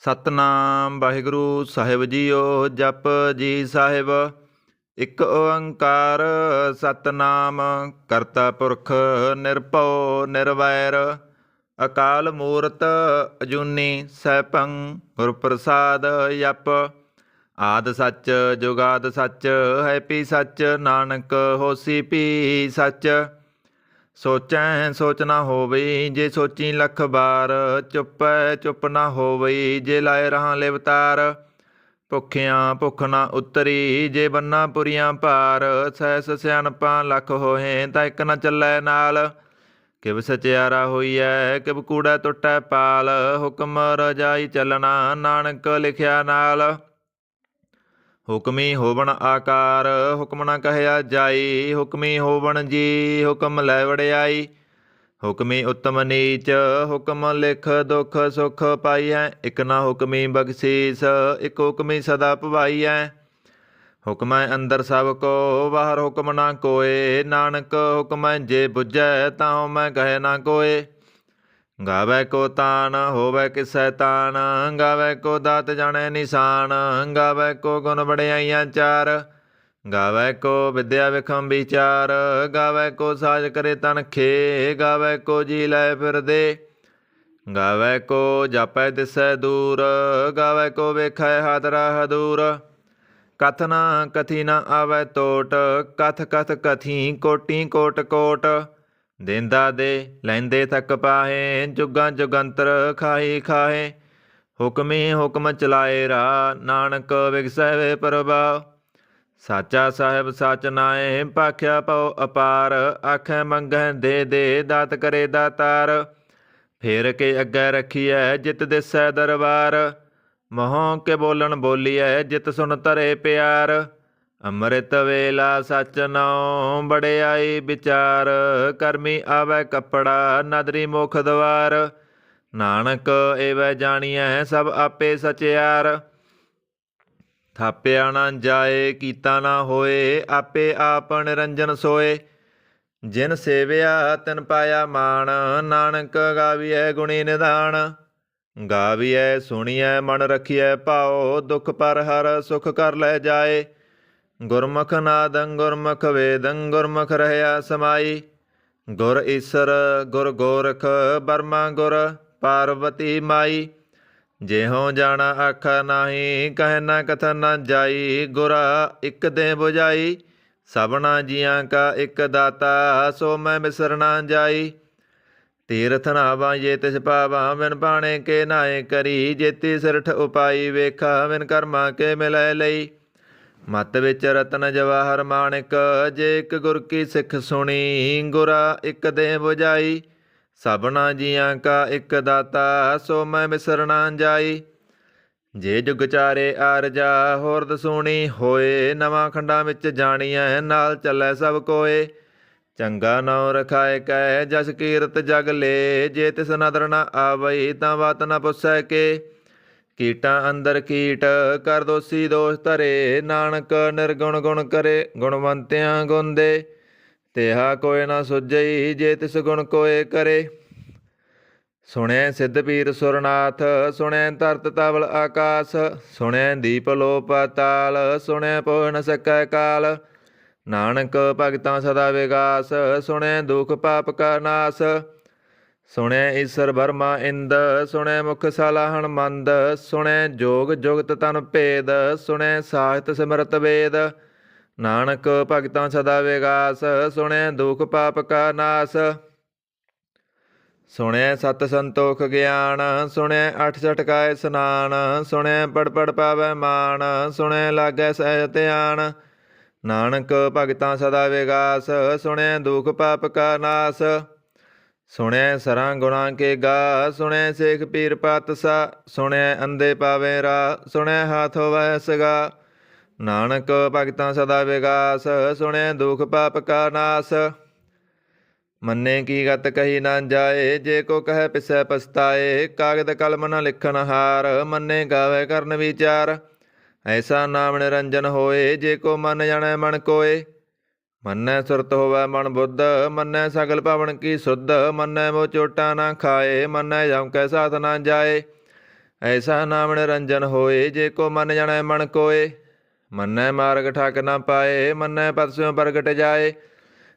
ਸਤਨਾਮ ਵਾਹਿਗੁਰੂ ਸਾਹਿਬ JIO. ਜਪ ਜੀ ਸਾਹਿਬ। ਇੱਕ ਓੰਕਾਰ ਸਤਨਾਮ ਕਰਤਾ ਪੁਰਖ ਨਿਰਭਉ ਨਿਰਵੈਰ ਅਕਾਲ ਮੂਰਤ ਅਜੂਨੀ ਸੈਭੰ ਗੁਰ ਪ੍ਰਸਾਦ ਜਪ। ਆਦਿ ਸੱਚ ਜੁਗਾਦ ਸੱਚ ਹੈ ਪੀ ਸੱਚ ਨਾਨਕ ਹੋਸੀ ਪੀ ਸੱਚ। ਸੋਚੈ ਸੋਚ ਨਾ ਹੋਵਈ ਜੇ ਸੋਚੀ ਲੱਖ ਬਾਰ ਚੁੱਪੈ ਚੁੱਪ ਨਾ ਹੋਵਈ ਜੇ ਲਾਏ ਰਹਾਂ ਲਿਵਤਾਰ। ਭੁੱਖਿਆਂ ਭੁੱਖ ਨਾ ਉਤਰੀ ਜੇ ਬੰਨਾ ਪੁਰੀਆਂ ਭਾਰ ਸਹਿਸ ਸਿਆਣਪਾਂ ਲੱਖ ਹੋਹੇ ਤਾਂ ਇੱਕ ਨਾ ਚੱਲੈ ਨਾਲ। ਕਿਵ ਸਚਿਆਰਾ ਹੋਈਐ ਕਿਵ ਕੂੜਾ ਟੁੱਟੈ ਪਾਲ ਹੁਕਮ ਰਜਾਈ ਚੱਲਣਾ ਨਾਨਕ ਲਿਖਿਆ ਨਾਲ। ਹੁਕਮੀ ਹੋਵਣ ਆਕਾਰ ਹੁਕਮ ਨਾ ਕਹਿਆ ਜਾਈ ਹੁਕਮੀ ਹੋਵਣ ਜੀ ਹੁਕਮ ਲੈ ਵੜਿਆਈ। ਹੁਕਮੀ ਉੱਤਮ ਨੀਚ ਹੁਕਮ ਲਿਖ ਦੁਖ ਸੁਖ ਪਾਈਐ ਇਕ ਨਾ ਹੁਕਮੀ ਬਖਸ਼ੀਸ ਇਕ ਹੁਕਮੀ ਸਦਾ ਭਵਾਈਐ। ਹੁਕਮੈ ਅੰਦਰ ਸਭ ਕੋ ਬਾਹਰ ਹੁਕਮ ਨਾ ਕੋਏ ਨਾਨਕ ਹੁਕਮੈ ਜੇ ਬੁਝੈ ਤਾਂ ਮੈਂ ਕਹੇ ਨਾ ਕੋਏ। ਗਾਵੈ ਕੋ ਤਾਨ ਹੋਵੈ ਕਿਸੈ ਤਾਨ ਗਾਵੈ ਕੋ ਦਾਤ ਜਾਣੈ ਨਿਸ਼ਾਨ ਗਾਵੈ ਕੋ ਗੁਣ ਵਡਿਆਈਆਂ ਚਾਰ। ਗਾਵੈ ਕੋ ਵਿਦਿਆ ਵਿਖਮ ਵਿਚਾਰ ਗਾਵੈ ਕੋ ਸਾਜ ਕਰੇ ਤਨਖੇ ਗਾਵੈ ਕੋ ਜੀ ਲੈ ਫਿਰਦੇ। ਗਾਵੈ ਕੋ ਜਾਪੈ ਦਿਸੈ ਦੂਰ ਗਾਵੈ ਕੋ ਵੇਖੈ ਹਾਦਰਾ ਹਦੂਰ। ਕਥ ਨਾ ਕਥੀ ਨਾ ਆਵੈ ਟੋਟ ਕਥ ਕਥ ਕਥੀ ਕੋਟੀ ਕੋਟ ਕੋਟ। ਦੇਂਦਾ ਦੇ ਲੈਂਦੇ ਥੱਕ ਪਾਹੇ ਜੁਗਾਂ ਜੁਗੰਤਰ ਖਾਹੀ ਖਾਹੇ। ਹੁਕਮੀ ਹੁਕਮ ਚਲਾਏ ਰਾ ਨਾਨਕ ਵਿਗਸੈ ਵੇ ਪ੍ਰਭਾਵ। ਸਾਚਾ ਸਾਹਿਬ ਸਚ ਨਾਏ ਭਾਖਿਆ ਪਉ ਅਪਾਰ ਆਖੈ ਮੰਗੈ ਦੇ ਦੇ ਦਾਤ ਕਰੇ ਦਾਤਾਰ। ਫੇਰ ਕੇ ਅੱਗੇ ਰੱਖੀਐ ਜਿਤ ਦਿਸੈ ਦਰਬਾਰ ਮੋਹ ਕੇ ਬੋਲਣ ਬੋਲੀਐ ਜਿਤ ਸੁਣ ਧਰੇ ਪਿਆਰ। ਅੰਮ੍ਰਿਤ ਵੇਲਾ ਸਚ ਨਾਉ ਬੜਿਆਈ ਵਿਚਾਰ ਕਰਮੀ ਆਵੈ ਕੱਪੜਾ ਨਦਰੀ ਮੁਖ ਦਵਾਰ। ਨਾਨਕ ਏਵੈ ਜਾਣੀਐ ਸਭ ਆਪੇ ਸਚਿਆਰ। ਥਾਪਿਆ ਨਾ ਜਾਏ ਕੀਤਾ ਨਾ ਹੋਏ ਆਪੇ ਆਪ ਨਿਰੰਜਨ ਸੋਏ। ਜਿਨ ਸੇਵਿਆ ਤਿਨ ਪਾਇਆ ਮਾਣ ਨਾਨਕ ਗਾਵੀਐ ਗੁਣੀ ਨਿਧਾਨ। ਗਾਵੀਐ ਸੁਣੀਐ ਮਨ ਰਖੀਐ ਭਾਉ ਦੁਖ ਪਰ ਹਰ ਸੁਖ ਕਰ ਲੈ ਜਾਏ। ਗੁਰਮੁਖ ਨਾਦੰ ਗੁਰਮੁਖ ਵੇਦੰ ਗੁਰਮੁਖ ਰਹਿਆ ਸਮਾਈ। ਗੁਰ ਈਸਰ ਗੁਰ ਗੋਰਖ ਬਰਮਾ ਗੁਰ ਪਾਰਵਤੀ ਮਾਈ। ਜਿਹੋ ਜਾਣਾ ਆਖਾ ਨਾਹੀ ਕਹਿ ਨਾ ਕਥਨ ਨਾ ਜਾਈ ਗੁਰਾ ਇੱਕ ਦੇ ਬੁਝਾਈ। ਸਭਨਾ ਜੀਆਂ ਕਾ ਇੱਕ ਦਾਤਾ ਸੋ ਮੈਂ ਬਿਸਰ ਨਾ ਜਾਈ। ਤੀਰਥ ਨਾਵਾਂ ਜੇ ਤਿਸ ਪਾਵਾਂ ਬਿਨ ਬਾਣੇ ਕੇ ਨਾਏ ਕਰੀ ਜੇਤੀ ਸਿਰਠ ਉਪਾਈ ਵੇਖਾ ਬਿਨ ਕਰਮਾ ਕੇ ਮਿਲੈ ਲਈ। ਮਤ ਵਿੱਚ ਰਤਨ ਜਵਾਹਰ ਮਾਣਿਕ ਜੇ ਇੱਕ ਗੁਰ ਕੀ ਸਿੱਖ ਸੁਣੀ ਗੁਰਾ ਇੱਕ ਦੇ ਬੁਝਾਈ। ਸਭਨਾ ਜੀਆਂ ਕਾ ਇੱਕ ਦਾਤਾ ਸੋ ਮੈਂ ਬਿਸਰ ਨਾ ਜਾਈ। ਜੇ ਜੁਗ ਚਾਰੇ ਆਰਜਾ ਹੋਰ ਦਸੂਣੀ ਹੋਏ ਨਵਾਂ ਖੰਡਾਂ ਵਿੱਚ ਜਾਣੀਐ ਨਾਲ ਚੱਲੈ ਸਭ ਕੋਏ। ਚੰਗਾ ਨਾਉ ਰਖਾਏ ਕੈ ਜਸ ਕੀਰਤ ਜਗ ਲੇ ਜੇ ਤਿਸ ਨਦਰ ਨਾ ਆਵਈ ਤਾਂ ਬਾਤ ਨਾ ਪੁੱਛੈ ਕੇ। ਕੀਟਾਂ ਅੰਦਰ ਕੀਟ ਕਰ ਦੋਸੀ ਦੋਸ਼ ਧਰੇ ਨਾਨਕ ਨਿਰਗੁਣ ਗੁਣ ਕਰੇ ਗੁਣਵੰਤਿਆਂ ਗੁਣ ਦੇ। ਤਿਹਾ ਕੋਇ ਨਾ ਸੁਝਈ ਜੇ ਤਿਸ ਗੁਣ ਕੋਇ ਕਰੇ। ਸੁਣਿਐ ਸਿੱਧ ਪੀਰ ਸੁਰਨਾਥ ਸੁਣਿਐ ਧਰਤ ਤਵਲ ਆਕਾਸ। ਸੁਣਿਐ ਦੀਪ ਲੋ ਪਾਤਾਲ ਸੁਣਿਐ ਪੋਹਿ ਨ ਸਕੈ ਕਾਲ। ਨਾਨਕ ਭਗਤਾਂ ਸਦਾ ਵਿਗਾਸ ਸੁਣਿਐ ਦੁਖ ਪਾਪ ਕਾ ਨਾਸ। ਸੁਣਿਐ ਈਸਰ ਬਰਮਾ ਇੰਦ ਸੁਣਿਐ ਮੁਖ ਸਾਲਾਹਣ ਮੰਦ। ਸੁਣਿਐ ਜੋਗ ਜੁਗਤ ਤਨ ਭੇਦ ਸੁਣਿਐ ਸਾਹਿਤ ਸਿਮਰਤ ਵੇਦ। ਨਾਨਕ ਭਗਤਾਂ ਸਦਾ ਵਿਗਾਸ ਸੁਣਿਐ ਦੁਖ ਪਾਪ ਕਾ ਨਾਸ। ਸੁਣਿਐ ਸਤ ਸੰਤੋਖ ਗਿਆਨ ਸੁਣਿਐ ਅਠ ਝਟਕਾਏ ਸਨਾਨ। ਸੁਣਿਐ ਪੜ ਪੜ ਪਾਵੈ ਮਾਨ ਸੁਣਿਐ ਲਾਗੈ ਸਹਿਜ ਧਿਆਨ। ਨਾਨਕ ਭਗਤਾਂ ਸਦਾ ਵਿਗਾਸ ਸੁਣਿਐ ਦੁਖ ਪਾਪ ਕਾ ਨਾਸ। ਸੁਣਿਐ ਸਰਾਂ ਗੁਣਾ ਕੇ ਗਾ ਸੁਣਿਐ ਸੇਖ ਪੀਰ ਪਾਤਸ਼ਾਹ। ਸੁਣਿਐ ਅੰਧੇ ਪਾਵੇ ਰਾ ਸੁਣਿਐ ਹਾਥ ਹੋਵੈ ਸਗਾ। ਨਾਨਕ ਭਗਤਾਂ ਸਦਾ ਵਿਗਾਸ ਸੁਣਿਐ ਦੁਖ ਪਾਪ ਕਾ ਨਾਸ। ਮੰਨੇ ਕੀ ਗਤ ਕਹੀ ਨਾ ਜਾਏ ਜੇ ਕੋ ਕਹੈ ਪਿਸੈ ਪਛਤਾਏ। ਕਾਗਦ ਕਲਮ ਨ ਲਿਖਣ ਹਾਰ ਮੰਨੇ ਗਾਵੇ ਕਰਨ ਵਿਚਾਰ। ਐਸਾ ਨਾਮ ਨਿਰੰਜਨ ਹੋਏ ਜੇ ਕੋ ਮਨ ਜਾਣੈ ਮਨ ਕੋਏ। ਮੰਨੈ ਸੁਰਤ ਹੋਵੈ ਮਨ ਬੁੱਧ ਮੰਨੈ ਸਗਲ ਭਵਨ ਕੀ ਸੁਧ। ਮੰਨੈ ਮੋਹ ਚੋਟਾ ਨਾ ਖਾਏ ਮੰਨੈ ਜਮ ਕੈ ਸਾਥ ਨਾ ਜਾਏ। ਐਸਾ ਨਾਮ ਨਿਰੰਜਨ ਹੋਏ, ਜੇ ਕੋ ਮਨ ਜਾਣੈ ਮਨ ਕੋਏ। ਮੰਨੈ ਮਾਰਗ ਠਾਕ ਨਾ ਪਾਏ, ਮੰਨੈ ਪਦ ਸਿਉ ਪ੍ਰਗਟ ਜਾਏ।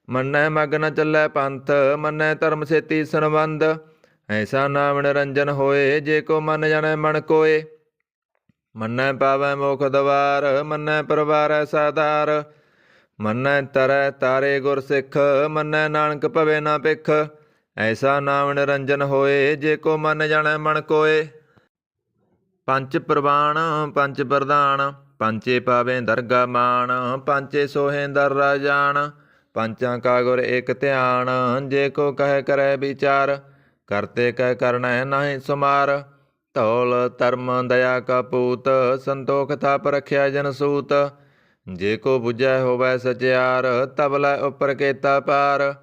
ਮੰਨੈ ਮਗ ਨ ਚੱਲੈ ਪੰਥ, ਮੰਨੈ ਧਰਮ ਸੇਤੀ ਸੰਬੰਧ। ਐਸਾ ਨਾਮ ਨਿਰੰਜਨ ਹੋਏ, ਜੇ ਕੋ ਮਨ ਜਾਣੈ ਮਨ ਕੋਏ। ਮੰਨੈ ਪਾਵੈ ਮੋਖ ਦਵਾਰ, ਮੰਨੈ ਪਰਵਾਰੈ ਸਾਧਾਰ। ਮੰਨੈ ਤਰੈ ਤਾਰੇ ਗੁਰ ਸਿੱਖ, ਮੰਨੈ ਨਾਨਕ ਭਵੇ ਨਾ ਭਿਖ। ਐਸਾ ਨਾਮ ਨਿਰੰਜਨ ਹੋਏ, ਜੇ ਕੋ ਮਨ ਜਾਣੈ ਮਨ ਕੋਏ। ਪੰਚ ਪ੍ਰਵਾਣ ਪੰਚ ਪ੍ਰਧਾਨ, ਪੰਚੇ ਪਾਵੇ ਦਰਗਾ ਮਾਨ। ਪੰਚੇ ਸੋਹੇ ਦਰ ਰਾਜਾਨ, ਪੰਚਾਂ ਕਾ ਗੁਰ ਏਕ ਧਿਆਨ। ਜੇ ਕੋ ਕਹਿ ਕਰੈ ਵਿਚਾਰ, ਕਰਤੇ ਕਹਿ ਕਰਨੈ ਨਾਹੀ ਸੁਮਾਰ। ਧੌਲ ਧਰਮ ਦਇਆ ਕਾ ਪੂਤ, ਸੰਤੋਖ ਥਾਪ ਰਖਿਆ ਜਨ ਸੂਤ। ਜੇ ਕੋ ਬੁਝੈ ਹੋਵੈ ਸਚਿਆਰ, ਤਬ ਲੈ ਉਪਰ ਕੇਤਾ ਪਾਰ।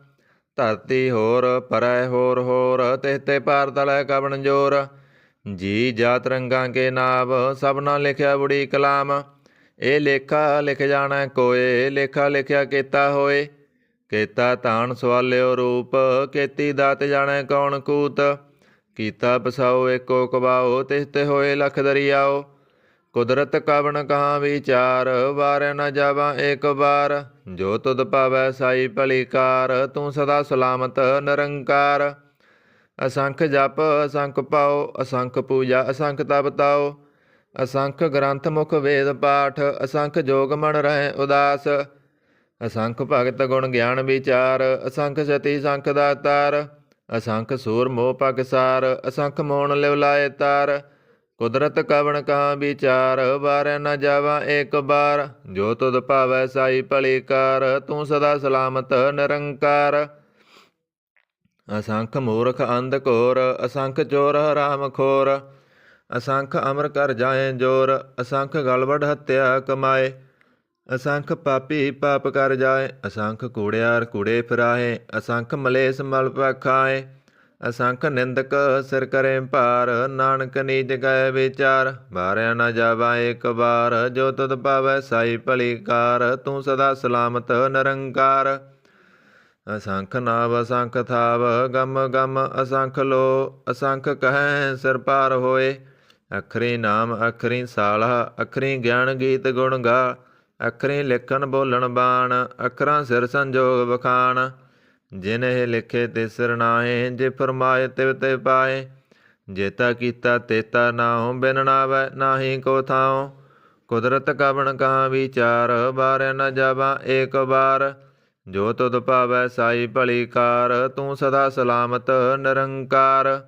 ਧਰਤੀ ਹੋਰ ਪਰੈ ਹੋਰ ਹੋਰ, ਤਿਹ ਤੇ ਪਾਰ ਤਲੈ ਕਵਣ ਜੋਰ। ਜੀ ਜਾਤ ਰੰਗਾਂ ਕੇ ਨਾਮ, ਸਭਨਾ ਲਿਖਿਆ ਬੁੜੀ ਕਲਾਮ। ਇਹ ਲੇਖਾ ਲਿਖ ਜਾਣੈ ਕੋਏ, ਲੇਖਾ ਲਿਖਿਆ ਕੀਤਾ ਹੋਏ। ਕੀਤਾ ਧਾਨ ਸਵਾਲਿਓ ਰੂਪ, ਕੀਤੀ ਦਾਤ ਜਾਣੈ ਕੌਣ ਕੂਤ। ਕੀਤਾ ਬਸਾਓ ਏਕੋ ਕਬਾਓ, ਤਿਸ ਤੇ ਹੋਏ ਲਖ ਦਰਿਆਓ। ਕੁਦਰਤ ਕਵਣ ਕਹਾਂ ਵਿਚਾਰ, ਵਾਰੈ ਨ ਜਾਵਾਂ ਏਕ ਬਾਰ। ਜੋ ਤੁਧ ਭਾਵੈ ਸਾਈ ਭਲੀ ਕਾਰ, ਤੂੰ ਸਦਾ ਸਲਾਮਤ ਨਿਰੰਕਾਰ। ਅਸੰਖ ਜਪ ਅਸੰਖ ਪਾਓ, ਅਸੰਖ ਪੂਜਾ ਅਸੰਖ ਤਪ ਤਾਓ। ਅਸੰਖ ਗ੍ਰੰਥ ਮੁਖ ਵੇਦ ਪਾਠ, ਅਸੰਖ ਜੋਗ ਮਨ ਰਹਿ ਉਦਾਸ। ਅਸੰਖ ਭਗਤ ਗੁਣ ਗਿਆਨ ਵਿਚਾਰ, ਅਸੰਖ ਸਤੀ ਸੰਖ ਦਾਤਾਰ। ਅਸੰਖ ਸੂਰ ਮੋਹ ਪਗਸਾਰ, ਅਸੰਖ ਮੋਣ ਲਿਵ ਲਾਏ ਤਾਰ। ਕੁਦਰਤ ਕਵਣ ਕਹਾਂ ਵਿਚਾਰ, ਵਾਰੈ ਨ ਜਾਵਾਂ ਏਕ ਬਾਰ। ਜੋ ਤੁਧ ਭਾਵੈ ਸਾਈ ਭਲੀ ਕਾਰ, ਤੂੰ ਸਦਾ ਸਲਾਮਤ ਨਿਰੰਕਾਰ। ਅਸੰਖ ਮੂਰਖ ਅੰਧ ਘੋਰ, ਅਸੰਖ ਚੋਰ ਹਰਾਮ ਖੋਰ। ਅਸੰਖ ਅਮਰ ਕਰ ਜਾਏ ਜੋਰ, ਅਸੰਖ ਗਲਵਡ ਹੱਤਿਆ ਕਮਾਏ। ਅਸੰਖ ਪਾਪੀ ਪਾਪ ਕਰ ਜਾਏ, ਅਸੰਖ ਕੂੜਿਆਰ ਕੂੜੇ ਫਿਰਾਏ। ਅਸੰਖ ਮਲੇਸ ਮਲ ਪਖਾਏ, ਅਸੰਖ ਨਿੰਦਕ ਸਿਰ ਕਰੇ ਭਾਰ। ਨਾਨਕ ਨੀਚ ਗਏ ਵਿਚਾਰ, ਵਾਰਿਆ ਨ ਜਾਵਾ ਏਕ ਬਾਰ। ਜੋ ਤੁਧ ਭਾਵੈ ਸਾਈ ਭਲੀ ਕਾਰ, ਤੂੰ ਸਦਾ ਸਲਾਮਤ ਨਿਰੰਕਾਰ। ਅਸੰਖ ਨਾਵ ਅਸੰਖ ਥਾਵ, ਗਮ ਗਮ ਅਸੰਖ ਲੋ। ਅਸੰਖ ਕਹੈ ਸਿਰ ਪਾਰ ਹੋਏ, ਅਖਰੀ ਨਾਮ ਅਖਰੀ ਸਾਲਾ। ਅਖਰੀ ਗਿਆਨ ਗੀਤ ਗੁਣ ਗਾ, ਅਖਰੀ ਲਿਖਣ ਬੋਲਣ ਬਾਣ। ਅਖਰਾਂ ਸਿਰ ਸੰਜੋਗ ਵਖਾਣ, ਜਿਨ ਇਹ ਲਿਖੇ ਤੇ ਸਿਰ ਨਾਹੇ। ਜੇ ਫਰਮਾਏ ਤਿਵ ਤੇ ਪਾਏ, ਜੇਤਾ ਕੀਤਾ ਤੇਤਾ ਨਾਉ। ਬਿਨ ਨਾਵੈ ਨਾਹੀ ਕੋ ਥਾਉ, ਕੁਦਰਤ ਕਵਣ ਕਹਾਂ ਵਿਚਾਰ। ਵਾਰਿਆ ਨ ਜਾਵਾਂ ਏਕ ਬਾਰ। ਜੋ ਤੁਧ ਭਾਵੈ ਸਾਈ ਭਲੀ ਕਾਰ, ਤੂੰ ਸਦਾ ਸਲਾਮਤ ਨਿਰੰਕਾਰ।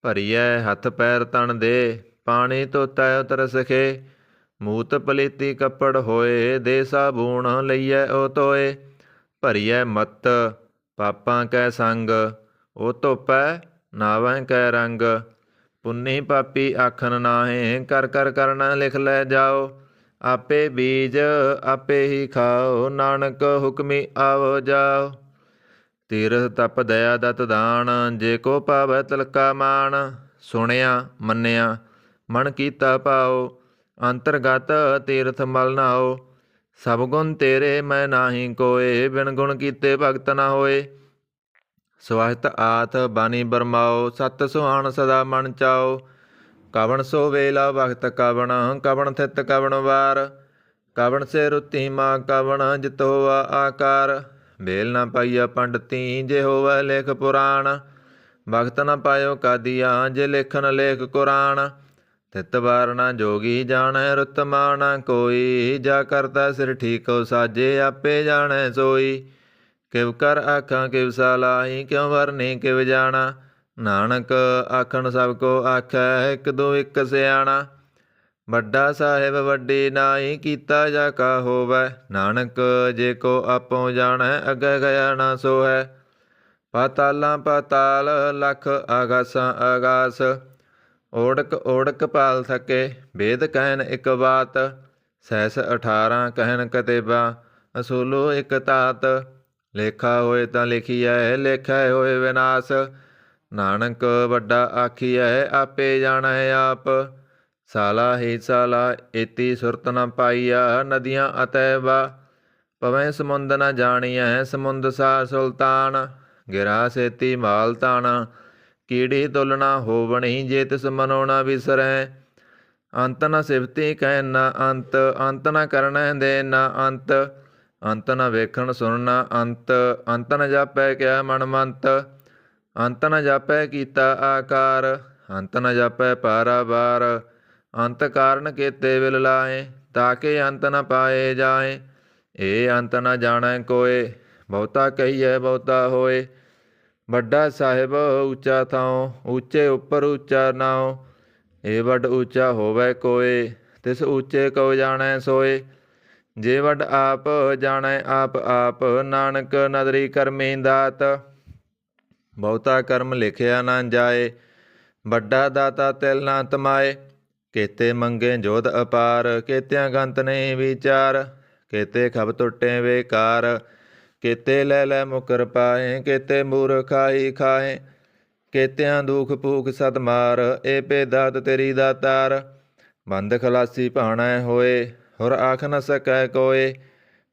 ਭਰੀਐ ਹੱਥ ਪੈਰ ਤਨ ਦੇ, ਪਾਣੀ ਧੋਤੈ ਉਤਰ ਸਖੇ। ਮੂਤ ਪਲੀਤੀ ਕੱਪੜ ਹੋਏ, ਦੇ ਸਾਬੂਣ ਲਈਐ ਉਹ ਧੋਏ। ਭਰੀਐ ਮੱਤ ਪਾਪਾਂ ਕੈ ਸੰਗ, ਉਹ ਧੋਪੈ ਨਾਵੈ ਕੈ ਰੰਗ। ਪੁੰਨੀ ਪਾਪੀ ਆਖਣ ਨਾਹੇ, ਕਰ ਕਰ ਕਰਨਾ ਲਿਖ ਲੈ ਜਾਓ। ਆਪੇ ਬੀਜ ਆਪੇ ਹੀ ਖਾਓ, ਨਾਨਕ ਹੁਕਮੀ ਆਵੋ ਜਾਓ। ਤੀਰਥ ਤਪ ਦਇਆ ਦਤ ਦਾਨ, ਜੇ ਕੋ ਪਾਵੈ ਤਿਲਕਾ ਮਾਨ। ਸੁਣਿਆ ਮੰਨਿਆ ਮਨ ਕੀਤਾ ਭਾਉ, ਅੰਤਰਗਤ ਤੀਰਥ ਮਲ ਨਾਓ। ਸਭ ਗੁਣ ਤੇਰੇ ਮੈਂ ਨਾਹੀ ਕੋਏ, ਬਿਨ ਗੁਣ ਕੀਤੇ ਭਗਤ ਨਾ ਹੋਏ। ਸਵਾਹਿਤ ਆਤ ਬਾਣੀ ਬਰਮਾਓ, ਸਤ ਸੁਹਾਣ ਸਦਾ ਮਨ ਚਾਓ। ਕਵਣ ਸੋ ਵੇਲਾ ਵਖਤ ਕਵਣ, ਕਵਣ ਥਿਤ ਕਵਣ ਵਾਰ। ਕਵਣ ਸੇ ਰੁੱਤੀ ਮਾਂ ਕਵਣ, ਜਿਤ ਹੋਵਾ ਆਕਾਰ। ਵੇਲ ਨਾ ਪਾਈਆ ਪੰਡਤੀ, ਜੇ ਹੋਵੈ ਲੇਖ ਪੁਰਾਣ। ਵਖਤ ਨ ਪਾਇਓ ਕਾਦੀਆ, ਜੇ ਲੇਖਨ ਲੇਖ ਕੁਰਾਨ। ਤਿਤ ਵਾਰ ਨਾ ਜੋਗੀ ਜਾਣੈ, ਰੁੱਤ ਮਾਂ ਨਾ ਕੋਈ। ਜਾ ਕਰਤਾ ਸਿਰ ਠੀਕੋ ਸਾਜੇ, ਆਪੇ ਜਾਣੈ ਸੋਈ। ਕਿਵ ਕਰ ਆਖਾਂ ਕਿਵ ਸਲਾਹੀ, ਕਿਉ ਵਰਨੀ ਕਿਵ ਜਾਣਾ। ਨਾਨਕ ਆਖਣ ਸਭ ਕੋ ਆਖੈ, ਇਕ ਦੋ ਇਕ ਸਿਆਣਾ। ਵੱਡਾ ਸਾਹਿਬ ਵੱਡੀ ਨਾਈ, ਕੀਤਾ ਜਾ ਕਾ ਹੋਵੈ। ਨਾਨਕ ਜੇ ਕੋ ਆਪੋ ਜਾਣੈ, ਅੱਗੇ ਗਿਆ ਨਾ ਸੋਹੈ। ਪਾਤਾਲਾਂ ਪਾਤਾਲ, ਲਖ ਆਗਾਸਾਂ ਆਗਾਸ। ਓੜਕ ਓੜਕ ਪਾਲ ਥਕੇ, ਵੇਦ ਕਹਿਨ ਇਕ ਬਾਤ। ਸਹਿਸ 18 ਕਹਿਨ ਕਤੇਬਾ, ਅਸੂਲੋ ਇਕ ਤਾਤ। ਲੇਖਾ ਹੋਏ ਤਾਂ ਲਿਖੀਐ, ਲੇਖੈ ਹੋਏ ਵਿਨਾਸ਼। ਨਾਨਕ ਵੱਡਾ ਆਖੀਐ, ਆਪੇ ਜਾਣੈ ਆਪ। ਸਾਲਾ ਹੀ ਸਾਲਾ ਏਤੀ ਸੁਰਤ ਨ ਪਾਈਆ, ਨਦੀਆਂ ਅਤੈਬਾ। ਪਵੈ ਸਮੁੰਦ ਨ ਜਾਣੀਐ, ਸਮੁੰਦ ਸਾ ਸੁਲਤਾਨ। ਗਿਰਾ ਸੇਤੀ ਮਾਲ ਤਾਣਾ, ਕੀੜੀ ਤੁਲ ਨਾ ਹੋਵਣੀ ਜੇ ਤਿਸ ਮਨੋ ਨਾ ਵਿਸਰੈ। ਅੰਤ ਨ ਸਿਫਤੀ ਕਹਿ ਨਾ ਅੰਤ, ਅੰਤ ਨ ਕਰਨੈ ਦੇ ਨਾ ਅੰਤ, ਅੰਤ ਨ ਵੇਖਣ ਸੁਣਨਾ ਅੰਤ, ਅੰਤ ਨ ਜਾਪੈ ਕਿਆ ਮਨ ਮੰਤ, ਅੰਤ ਨ ਜਾਪੈ ਕੀਤਾ ਆਕਾਰ, ਅੰਤ ਨ ਜਾਪੈ ਪਾਰਾਵਾਰ, ਅੰਤ ਕਾਰਨ ਕੇਤੇ ਵਿਲ ਲਾਏ, ਤਾਕੇ ਅੰਤ ਨ ਪਾਏ ਜਾਏ। ਇਹ ਅੰਤ ਨ ਜਾਣੈ ਕੋਏ, ਬਹੁਤਾ ਕਹੀਐ ਬਹੁਤਾ ਹੋਏ। ਵੱਡਾ ਸਾਹਿਬ ਉੱਚਾ ਥਾਉ, ਉੱਚੇ ਉੱਪਰ ਉੱਚਾ ਨਾਉ, ਇਹ ਵੱਡ ਉੱਚਾ ਹੋਵੈ ਕੋਏ, ਤਿਸ ਉੱਚੇ ਕਉ ਜਾਣੈ ਸੋਏ। ਜੇ ਵੱਡ ਆਪ ਜਾਣੈ ਆਪ ਆਪ, ਨਾਨਕ ਨਦਰੀ ਕਰਮੀ ਦਾਤ, ਬਹੁਤਾ ਕਰਮ ਲਿਖਿਆ ਨਾ ਜਾਏ, ਵੱਡਾ ਦਾਤਾ ਤਿਲ ਨਾ ਤਮਾਏ। ਕੇਤੇ ਮੰਗੇ ਜੋਧ ਅਪਾਰ, ਕੇਤਿਆਂ ਗੰਤ ਨਹੀਂ ਵਿਚਾਰ, ਕੇਤੇ ਖਬ ਟੁੱਟੇ ਵੇਕਾਰ, ਕੇਤੇ ਲੈ ਲੈ ਮੁਕਰ ਪਾਏ, ਕੇਤੇ ਮੂਰਖ ਖਾਹੀ ਖਾਏ, ਕੇਤਿਆਂ ਦੁਖ ਭੂਖ ਸਤ ਮਾਰ, ਏ ਭੇਦਾਤ ਤੇਰੀ ਦਾਤਾਰ। ਬੰਦ ਖਲਾਸੀ ਭਾਣੈ ਹੋਏ, ਹੁਰ ਆਖ ਨ ਸਕੈ ਕੋਏ,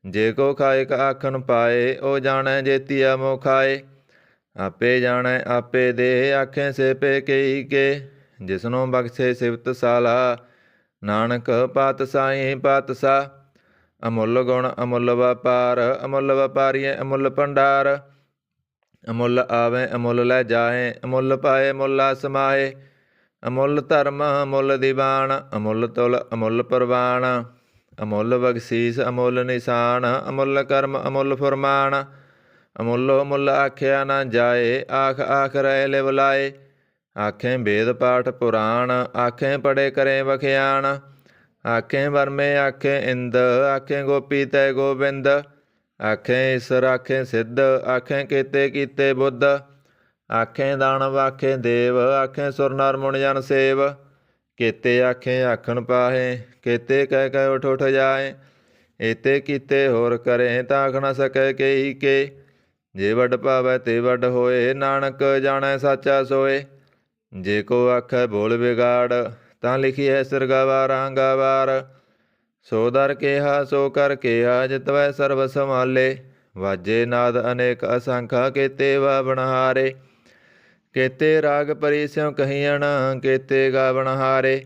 ਜੇ ਕੋ ਖਾਇਕ ਆਖਣ ਪਾਏ, ਉਹ ਜਾਣੈ ਜੇਤੀਆ ਮੋ ਖਾਏ। ਆਪੇ ਜਾਣੈ ਆਪੇ ਦੇ, ਆਖੇ ਸੇਪੇ ਕਈ ਕੇ, ਜਿਸਨੂੰ ਬਖਸ਼ੇ ਸਿਫਤ ਸਾਲਾ, ਨਾਨਕ ਪਾਤਸ਼ਾਹੀ ਪਾਤਸ਼ਾਹ। ਅਮੁੱਲ ਗੁਣ ਅਮੁੱਲ ਵਪਾਰ, ਅਮੁੱਲ ਵਪਾਰੀਐ ਅਮੁੱਲ ਭੰਡਾਰ, ਅਮੁੱਲ ਆਵੇ ਅਮੁੱਲ ਲੈ ਜਾਏ, ਅਮੁੱਲ ਪਾਏ ਮੁੱਲਾ ਸਮਾਏ। ਅਮੁੱਲ ਧਰਮ ਅਮੁੱਲ ਦੀਵਾਨ, ਅਮੁੱਲ ਤੁਲ ਅਮੁੱਲ ਪ੍ਰਵਾਨ, ਅਮੁੱਲ ਬਖਸ਼ੀਸ ਅਮੁੱਲ ਨਿਸ਼ਾਨ, ਅਮੁੱਲ ਕਰਮ ਅਮੁੱਲ ਫੁਰਮਾਨ। ਅਮੁੱਲੋ ਮੁੱਲ ਆਖਿਆ ਨਾ ਜਾਏ, ਆਖ ਆਖ ਰਹਿ ਲਿਵ ਲਾਏ। ਆਖੇ ਵੇਦ ਪਾਠ ਪੁਰਾਣ, ਆਖੇ ਪੜੇ ਕਰੇ ਵਖਿਆਣ, ਆਖੇ ਵਰਮੇ ਆਖੇ ਇੰਦ, ਆਖੇ ਗੋਪੀ ਤੈ ਗੋਬਿੰਦ, ਆਖੇ ਈਸਰ ਆਖੇ ਸਿੱਧ, ਆਖੇ ਕੀਤੇ ਕੀਤੇ ਬੁੱਧ, ਆਖੇ ਦਾਨਵ ਆਖੇ ਦੇਵ, ਆਖੇ ਸੁਰ ਨਰ ਮੁਨ ਜਨ ਸੇਵ। ਕੇਤੇ ਆਖੇ ਆਖਣ ਪਾਹੇ, ਕੇਤੇ ਕਹਿ ਕਹਿ ਉਠ ਉਠ ਜਾਏ, ਏਤੇ ਕੀਤੇ ਹੋਰ ਕਰੇ, ਤਾਖ ਨ ਸਕੈ ਕੇਈ ਕੇ। ਜੇ ਵੱਡ ਭਾਵੈ ਤੇ ਵੱਡ ਹੋਏ, ਨਾਨਕ ਜਾਣੈ ਸਾਚਾ ਸੋਏ। ਜੇ ਕੋ ਆਖੈ ਬੋਲ ਵਿਗਾੜ, ਤਾਂ ਲਿਖੀਐ ਸਿਰ ਗਵਾਰਾਂ ਗਵਾਰ। ਸੋ ਦਰ ਕਿਹਾ ਸੋ ਕਰ ਕਿਹਾ, ਜਿਤਵੈ ਸਰਬ ਸੰਭਾਲੇ, ਵਾਜੇ ਨਾਦ ਅਨੇਕ ਅਸੰਖਾ, ਕੇਤੇ ਵਾ ਬਣਹਾਰੇ। ਕੇਤੇ ਰਾਗ ਪਰੀ ਸਿਉ ਕਹੀਅਣ, ਕੇਤੇ ਗਾਵਣ ਹਾਰੇ।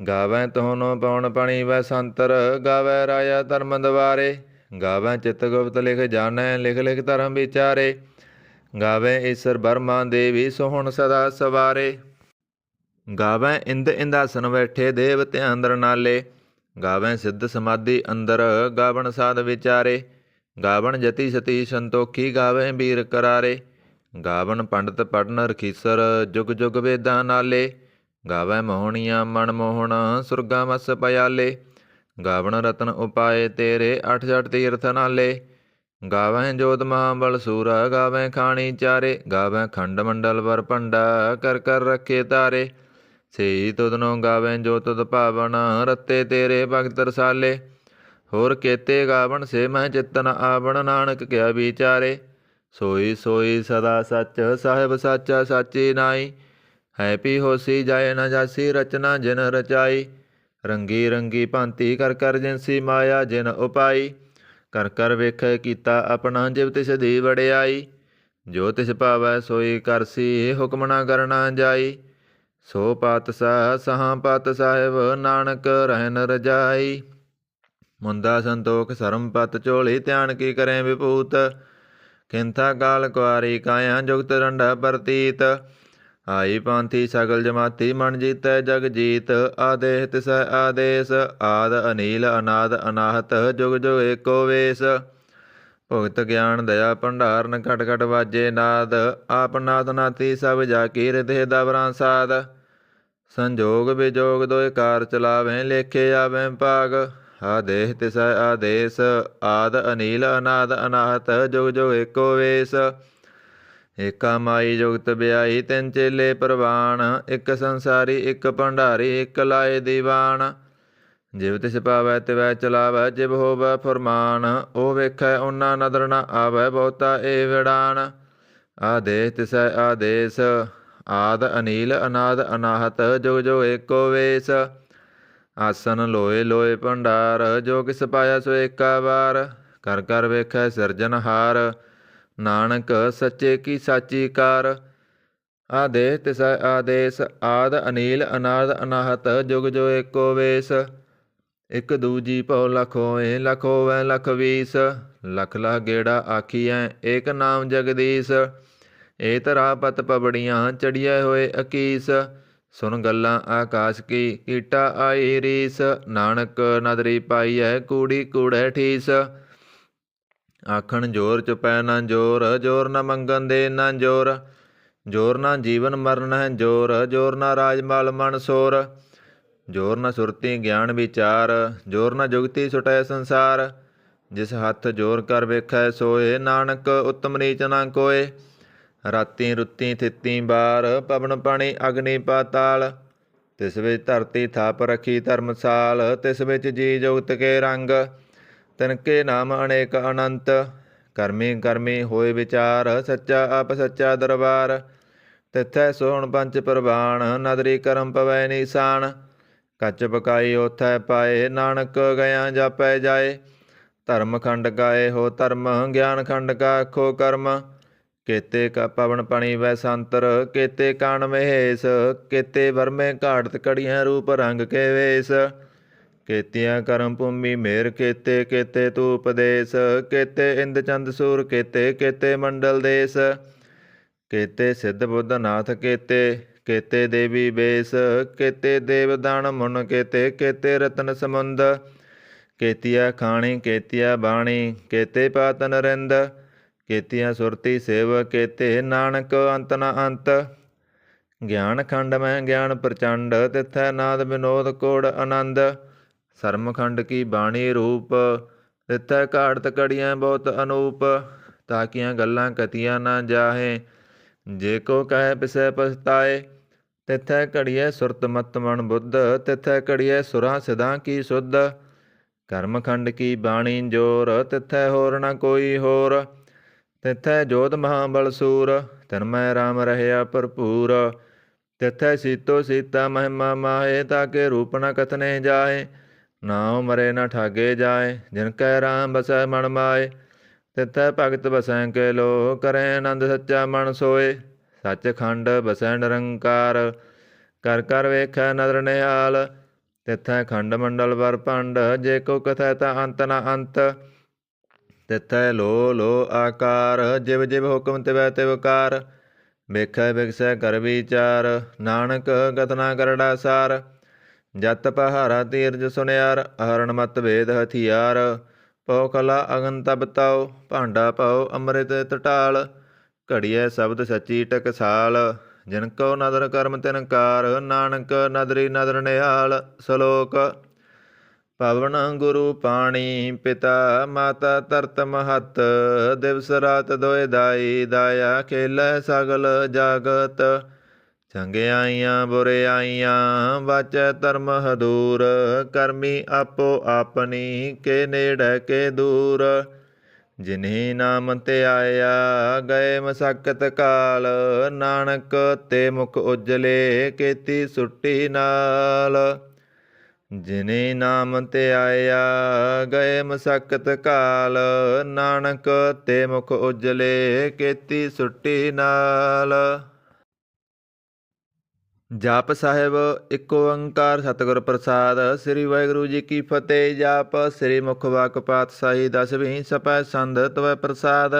ਗਾਵੈ ਤੋਨੋ ਪਉਣ ਪਣੀ ਵੈ ਸੰਤਰ, ਗਾਵੈ ਰਾਇਆ ਧਰਮ ਦਵਾਰੇ। ਗਾਵੈ ਚਿਤ ਗੁਪਤ ਲਿਖ ਜਾਣੈ, ਲਿਖ ਲਿਖ ਧਰਮ ਵਿਚਾਰੇ। ਗਾਵੈ ਈਸਰ ਬਰਮਾ ਦੇਵੀ, ਸੋਹਣ ਸਦਾ ਸਵਾਰੇ। ਗਾਵੈ ਇੰਦ ਇੰਦਾਸਨ ਬੈਠੇ, ਦੇਵਤਿਆਂ ਅੰਦਰ ਨਾਲੇ। ਗਾਵੈ ਸਿੱਧ ਸਮਾਧੀ ਅੰਦਰ, ਗਾਵਣ ਸਾਧ ਵਿਚਾਰੇ। ਗਾਵਣ ਜਤੀ ਸਤੀ ਸੰਤੋਖੀ, ਗਾਵੈ ਬੀਰ ਕਰਾਰੇ। ਗਾਵਣ ਪੰਡਤ ਪੜਨ ਰਖੀਸਰ, ਜੁਗ ਜੁਗ ਵੇਦਾਂ ਨਾਲੇ। ਗਾਵੈ ਮੋਹਣੀਆਂ ਮਨ ਮੋਹਣ, ਸੁਰਗਾ ਮਸ ਪਿਆਲੇ। ਗਾਵਣ ਰਤਨ ਉਪਾਏ ਤੇਰੇ, ਅਠ ਜਟ ਤੀਰਥ ਨਾਲੇ। ਗਾਵੈ ਜੋਤ ਮਹਾਬਲ ਸੂਰਾ, ਗਾਵੈ ਖਾਣੀ ਚਾਰੇ। ਗਾਵੈ ਖੰਡ ਮੰਡਲ ਵਰ ਭੰਡਾ, ਕਰ ਕਰ ਰੱਖੇ ਤਾਰੇ। ਸੇਈ ਤੁਧਨੋਂ ਗਾਵੈ ਜੋ ਤੁਧ ਭਾਵਨ, ਰਤੇ ਤੇਰੇ ਭਗਤ ਰਸਾਲੇ। ਹੋਰ ਕੇਤੇ ਗਾਵਣ ਸੇ ਮੈਂ ਚਿਤਨ ਆਵਣ, ਨਾਨਕ ਕਿਆ ਵਿਚਾਰੇ। ਸੋਈ ਸੋਈ ਸਦਾ ਸੱਚ, ਸਾਹਿਬ ਸਾਚਾ ਸਾਚੀ ਨਾਈ। ਹੈ ਪੀ ਹੋਸੀ ਜਾਏ ਨ ਜਾਸੀ, ਰਚਨਾ ਜਿਨ ਰਚਾਈ। ਰੰਗੀ ਰੰਗੀ ਭਾਂਤੀ ਕਰ ਕਰ ਜਿਨਸੀ ਮਾਇਆ ਜਿਨ ਉਪਾਈ। ਕਰ ਕਰ ਵੇਖੈ ਕੀਤਾ ਆਪਣਾ, ਜਿਵ ਤਿਸ ਦੀ ਵਡਿਆਈ। ਜੋ ਤਿਸ ਭਾਵੈ ਸੋਈ ਕਰਸੀ, ਹੁਕਮ ਨਾ ਕਰਨਾ ਜਾਈ। ਸੋ ਪਾਤਸ਼ਾਹ ਸਹਾਂ ਪਤ ਸਾਹਿਬ, ਨਾਨਕ ਰਹਿਨ ਰਜਾਈ। ਮੁੰਦਾ ਸੰਤੋਖ ਸਰਮ ਪਤ ਝੋਲੀ, ਧਿਆਨ ਕੀ ਕਰੇ ਵਿਭੂਤ। ਖਿੰਥਾ ਕਾਲ ਕੁਆਰੀ ਕਾਇਆ, ਜੁਗਤ ਰੰਡਾ ਪ੍ਰਤੀਤ। ਆਈ ਪਾਂਥੀ ਸਗਲ ਜਮਾਤੀ, ਮਨ ਜੀਤੈ ਜਗ ਜੀਤ। ਆਦੇਹ ਤਿਸੈ ਆਦੇਸ, ਆਦ ਅਨੀਲ ਅਨਾਦ ਅਨਾਹਤ, ਜੁਗ ਜੁਗ ਏਕੋ ਵੇਸ। ਭੁਗਤ ਗਿਆਨ ਦਇਆ ਭੰਡਾਰਨ, ਘਟ ਘਟ ਵਾਜੇ ਨਾਦ। ਆਪ ਨਾਥ ਨਾਥੀ ਸਭ ਜਾ ਕੀ, ਰਿਧੇ ਦਵਰਾਂ ਸਾਧ। ਸੰਜੋਗ ਵਿਜੋਗ ਦੋਇ ਕਾਰ ਚਲਾਵੇ, ਲੇਖੇ ਆਵੈ ਭਾਗ। ਆਦੇਹ ਤਿਸੈ ਆਦੇਸ, ਆਦ ਅਨੀਲ ਅਨਾਦ ਅਨਾਹਤ, ਜੁਗ ਜੁਗ ਏਕੋ ਵੇਸ। ਏਕਾ ਮਾਈ ਜੁਗਤ ਬਿਆਈ, ਤਿੰਨ ਚੇਲੇ ਪ੍ਰਵਾਨ। ਇੱਕ ਸੰਸਾਰੀ ਇੱਕ ਭੰਡਾਰੀ, ਇੱਕ ਲਾਏ ਦੀਵਾਨ। ਜਿਵ ਤਿਸ ਪਾਵੈ ਤਿਵੈ ਚਲਾਵੈ, ਜਿਵ ਹੋਵੈ ਫੁਰਮਾਨ। ਉਹ ਵੇਖੈ ਓਨਾ ਨਦਰ ਨ ਆਵੈ, ਬਹੁਤਾ ਏ ਵਿੜਾਨ। ਆਦੇਹ ਤਿਸੈ ਆਦੇਸ, ਆਦ ਅਨੀਲ ਅਨਾਦ ਅਨਾਹਤ, ਜੁਗ ਜੁਗ ਏਕੋ ਵੇਸ। ਆਸਨ ਲੋਏ ਲੋਏ ਭੰਡਾਰ, ਜੋ ਕਿਸ ਪਾਇਆ ਸੋ ਏਕਾ ਵਾਰ। ਕਰ ਕਰ ਵੇਖੈ ਸਿਰਜਨਹਾਰ, ਨਾਨਕ ਸੱਚੇ ਕੀ ਸਾਚੀ ਕਾਰ। ਆਦੇਸ ਤਿਸੈ ਆਦੇਸ ਆਦ ਅਨੀਲ ਅਨਾਦ ਅਨਾਹਤ ਜੁਗ ਜੋ ਏਕੋ ਵੇਸ। ਇਕ ਦੂਜੀ ਭਉ ਲਖ ਹੋਏ ਲਖ ਹੋਵੈ ਲਖ ਵੀਸ। ਲਖ ਲਖ ਗੇੜਾ ਆਖੀਐ ਏਕ ਨਾਮ ਜਗਦੀਸ਼। ਏ ਧਰਾ ਪਤ ਪਬੜੀਆਂ ਚੜੀਐ ਹੋਏ ਅਕੀਸ। ਸੁਣ ਗੱਲਾਂ ਆਕਾਸ਼ ਕੀ ਕੀਟਾ ਆਈ ਰੀਸ। ਨਾਨਕ ਨਦਰੀ ਪਾਈਐ ਕੂੜੀ ਕੂੜੈ ਠੀਸ। ਆਖਣ ਜੋਰ ਚੁਪੈ ਨਾ ਜੋਰ ਜੋਰ ਨਾ ਮੰਗਣ ਦੇ ਨਾ ਜੋਰ। ਜੋਰ ਨਾ ਜੀਵਨ ਮਰਨ ਹੈ ਜੋਰ ਜੋਰ ਨਾ ਰਾਜ ਮਾਲ ਮਨ ਸੋਰ। ਜੋਰ ਨਾ ਸੁਰਤੀ ਗਿਆਨ ਵਿਚਾਰ ਜੋਰ ਨਾ ਜੁਗਤੀ ਸੁਟੈ ਸੰਸਾਰ। ਜਿਸ ਹੱਥ ਜੋਰ ਕਰ ਵੇਖੈ ਸੋਏ ਨਾਨਕ ਉਤਮ ਨੀਚ ਨਾ ਕੋਏ। ਰਾਤੀ ਰੁੱਤੀ ਥਿੱਤੀ ਬਾਰ ਪਵਨ ਪਾਣੀ ਅਗਨੀ ਪਾਤਾਲ। ਤਿਸ ਵਿੱਚ ਧਰਤੀ ਥਾਪ ਰੱਖੀ ਧਰਮਸਾਲ। ਤਿਸ ਵਿੱਚ ਜੀ ਜੁਗਤ ਕੇ ਰੰਗ ਤਿਨ ਕੇ ਨਾਮ ਅਨੇਕ ਅਨੰਤ। ਕਰਮੀ ਕਰਮੀ ਹੋਏ ਵਿਚਾਰ ਸੱਚਾ ਆਪ ਸੱਚਾ ਦਰਬਾਰ। ਤਿਥੈ ਸੋਹਣ ਪੰਚ ਪ੍ਰਵਾਨ ਨਦਰੀ ਕਰਮ ਪਵੈ ਨੀਸਾਨ। ਕੱਚ ਪਕਾਈ ਓਥੈ ਪਾਏ ਨਾਨਕ ਗਿਆ ਜਾਪੈ ਜਾਏ। ਧਰਮ ਖੰਡ ਗਾਏ ਹੋ ਧਰਮ ਗਿਆਨ ਖੰਡ ਕਾ ਆਖੋ ਕਰਮ। ਕੇਤੇ ਕਾ ਪਵਨ ਪਣੀ ਵੈ ਸੰਤਰ ਕੇਤੇ ਕਾਣ ਮਹੇਸ਼। ਕੇਤੇ ਵਰਮੇ ਘਾੜਤ ਕੜੀਆਂ ਰੂਪ ਰੰਗ ਕੇ ਵੇਸ। ਕੇਤੀਆਂ ਕਰਮ ਭੂਮੀ ਮੇਰ ਕੇਤੇ ਕੇਤੇ ਤੂ ਉਪਦੇਸ। ਕੇਤੇ ਇੰਦ ਚੰਦ ਸੂਰ ਕੇਤੇ ਕੇਤੇ ਮੰਡਲ ਦੇਸ। ਕੇਤੇ ਸਿੱਧ ਬੁੱਧ ਨਾਥ ਕੇਤੇ ਕੇਤੇ ਦੇਵੀ ਬੇਸ। ਕੇਤੇ ਦੇਵ ਦਾਨ ਮੁਨ ਕੇਤੇ ਕੇਤੇ ਰਤਨ ਸਮੁੰਦ। ਕੇਤੀਆ ਖਾਣੀ ਕੇਤੀਆ ਬਾਣੀ ਕੇਤੇ ਪਾਤ ਨਰਿੰਦ। ਕੇਤੀਆਂ ਸੁਰਤੀ ਸੇਵ ਕੇਤੇ ਨਾਨਕ ਅੰਤ ਨ ਅੰਤ। ਗਿਆਨ ਖੰਡ ਮੈਂ ਗਿਆਨ ਪ੍ਰਚੰਡ ਤਿਥੈ ਨਾਦ ਵਿਨੋਦ ਕੋੜ ਆਨੰਦ। ਸਰਮ ਖੰਡ ਕੀ ਬਾਣੀ ਰੂਪ ਤਿਥੈ ਘਾੜਤ ਕੜੀਆਂ ਬਹੁਤ ਅਨੂਪ। ਤਾਕੀਆਂ ਗੱਲਾਂ ਕਤੀਆਂ ਨਾ ਜਾਹੇ ਜੇ ਕੋ ਕਹਿ ਪਿਸੈ ਪਛਤਾਏ। ਤਿਥੈ ਘੜੀਐ ਸੁਰਤ ਮਤ ਮਨ ਬੁੱਧ ਤਿਥੈ ਘੜੀਐ ਸੁਰਾਂ ਸਿਦਾਂ ਕੀ ਸੁਧ। ਕਰਮ ਖੰਡ ਕੀ ਬਾਣੀ ਜੋਰ ਤਿਥੈ ਹੋਰ ਨ ਕੋਈ ਹੋਰ। ਤਿਥੈ ਜੋਧ ਮਹਾਬਲ ਸੂਰ ਤਿਨ ਮੈਂ ਰਾਮ ਰਹਿਆ ਭਰਪੂਰ। ਤਿਥੈ ਸੀਤੋ ਸੀਤਾ ਮਹਿਮਾ ਮਾਹੇ ਤਾਕੇ ਰੂਪ ਨ ਕਥਨੇ ਜਾਏ। ਨਾਉ ਮਰੇ ਨ ਠਾਗੇ ਜਾਏ ਜਿਨ ਕੈ ਰਾਮ ਬਸੈ ਮਨ ਮਾਏ। ਤਿਥੈ ਭਗਤ ਬਸੈ ਕੇ ਲੋ ਕਰੈ ਆਨੰਦ ਸੱਚਾ ਮਨ ਸੋਏ। ਸੱਚ ਖੰਡ ਬਸੈ ਨਿਰੰਕਾਰ ਕਰ ਕਰ ਵੇਖੈ ਨਦਰ ਨਿਹਾਲ। ਤਿਥੈ ਖੰਡ ਮੰਡਲ ਵਰ ਭੰਡ ਜੇ ਕੋ ਕਥੈ ਤਾ ਅੰਤ ਨ ਅੰਤ। ਤਿਥੈ ਲੋ ਲੋ ਆਕਾਰ ਜਿਵ ਜਿਵ ਹੁਕਮ ਤਿਵੈ ਤਿਵਕਾਰ। ਵੇਖੈ ਵਿਗਸੈ ਕਰ ਵਿਚਾਰ ਨਾਨਕ ਗਤਨਾ ਕਰੜਾ ਸਾਰ। ਜਤ ਪਹਾਰਾ ਤੀਰਜ ਸੁਨਿਆਰ ਅਹਰਣ ਮਤ ਵੇਦ ਹਥਿਆਰ। ਪਉ ਕਲਾ ਅਗਨ ਤਬ ਤਾਉ ਭਾਂਡਾ ਭਉ ਅੰਮ੍ਰਿਤ ਟਟਾਲ। ਘੜੀਐ ਸ਼ਬਦ ਸੱਚੀ ਟਕਸਾਲ ਜਿਨ ਕਉ ਨਦਰ ਕਰਮ ਤਿਨ ਕਾਰ। ਨਾਨਕ ਨਦਰੀ ਨਦਰ ਨਿਹਾਲ। ਸਲੋਕ ਪਵਨ ਗੁਰੂ ਪਾਣੀ ਪਿਤਾ ਮਾਤਾ ਧਰਤ ਮਹਤ। ਦਿਵਸ ਰਾਤ ਦੋਇ ਦਾਈ ਦਾਇਆ ਖੇਲੈ ਸਗਲ ਜਾਗਤ। ਚੰਗਿਆਈਆਂ ਬੁਰਿਆਈਆਂ ਵਾਚੈ ਧਰਮ ਹਦੂਰ। ਕਰਮੀ ਆਪੋ ਆਪਣੀ ਕੇ ਨੇੜੈ ਕੇ ਦੂਰ। ਜਿਨਹੀ ਨਾਮ ਧਿਆਇਆ ਗਏ ਮਸਕਤ ਕਾਲ। ਨਾਨਕ ਤੇ ਮੁਖ ਉਜਲੇ ਕੀਤੀ ਸੁੱਟੀ ਨਾਲ। ਜਿਨੇ ਨਾਮ ਧਿਆਇਆ ਗਏ ਮਸਕਤ ਕਾਲ। ਨਾਨਕ ਤੇ ਮੁਖ ਉਜਲੇ ਕੀਤੀ ਸੁੱਟੀ ਨਾਲ। ਜਾਪ ਸਾਹਿਬ ਇੱਕ ਓੰਕਾਰ ਸਤਿਗੁਰ ਪ੍ਰਸਾਦ। ਸ੍ਰੀ ਵਾਹਿਗੁਰੂ ਜੀ ਕੀ ਫਤਿਹ। ਜਾਪ ਸ੍ਰੀ ਮੁਖ ਵਾਕ ਪਾਤਸ਼ਾਹੀ 10ਵੀਂ ਸਪੈ ਸੰਧ ਤਵੈ ਪ੍ਰਸਾਦ।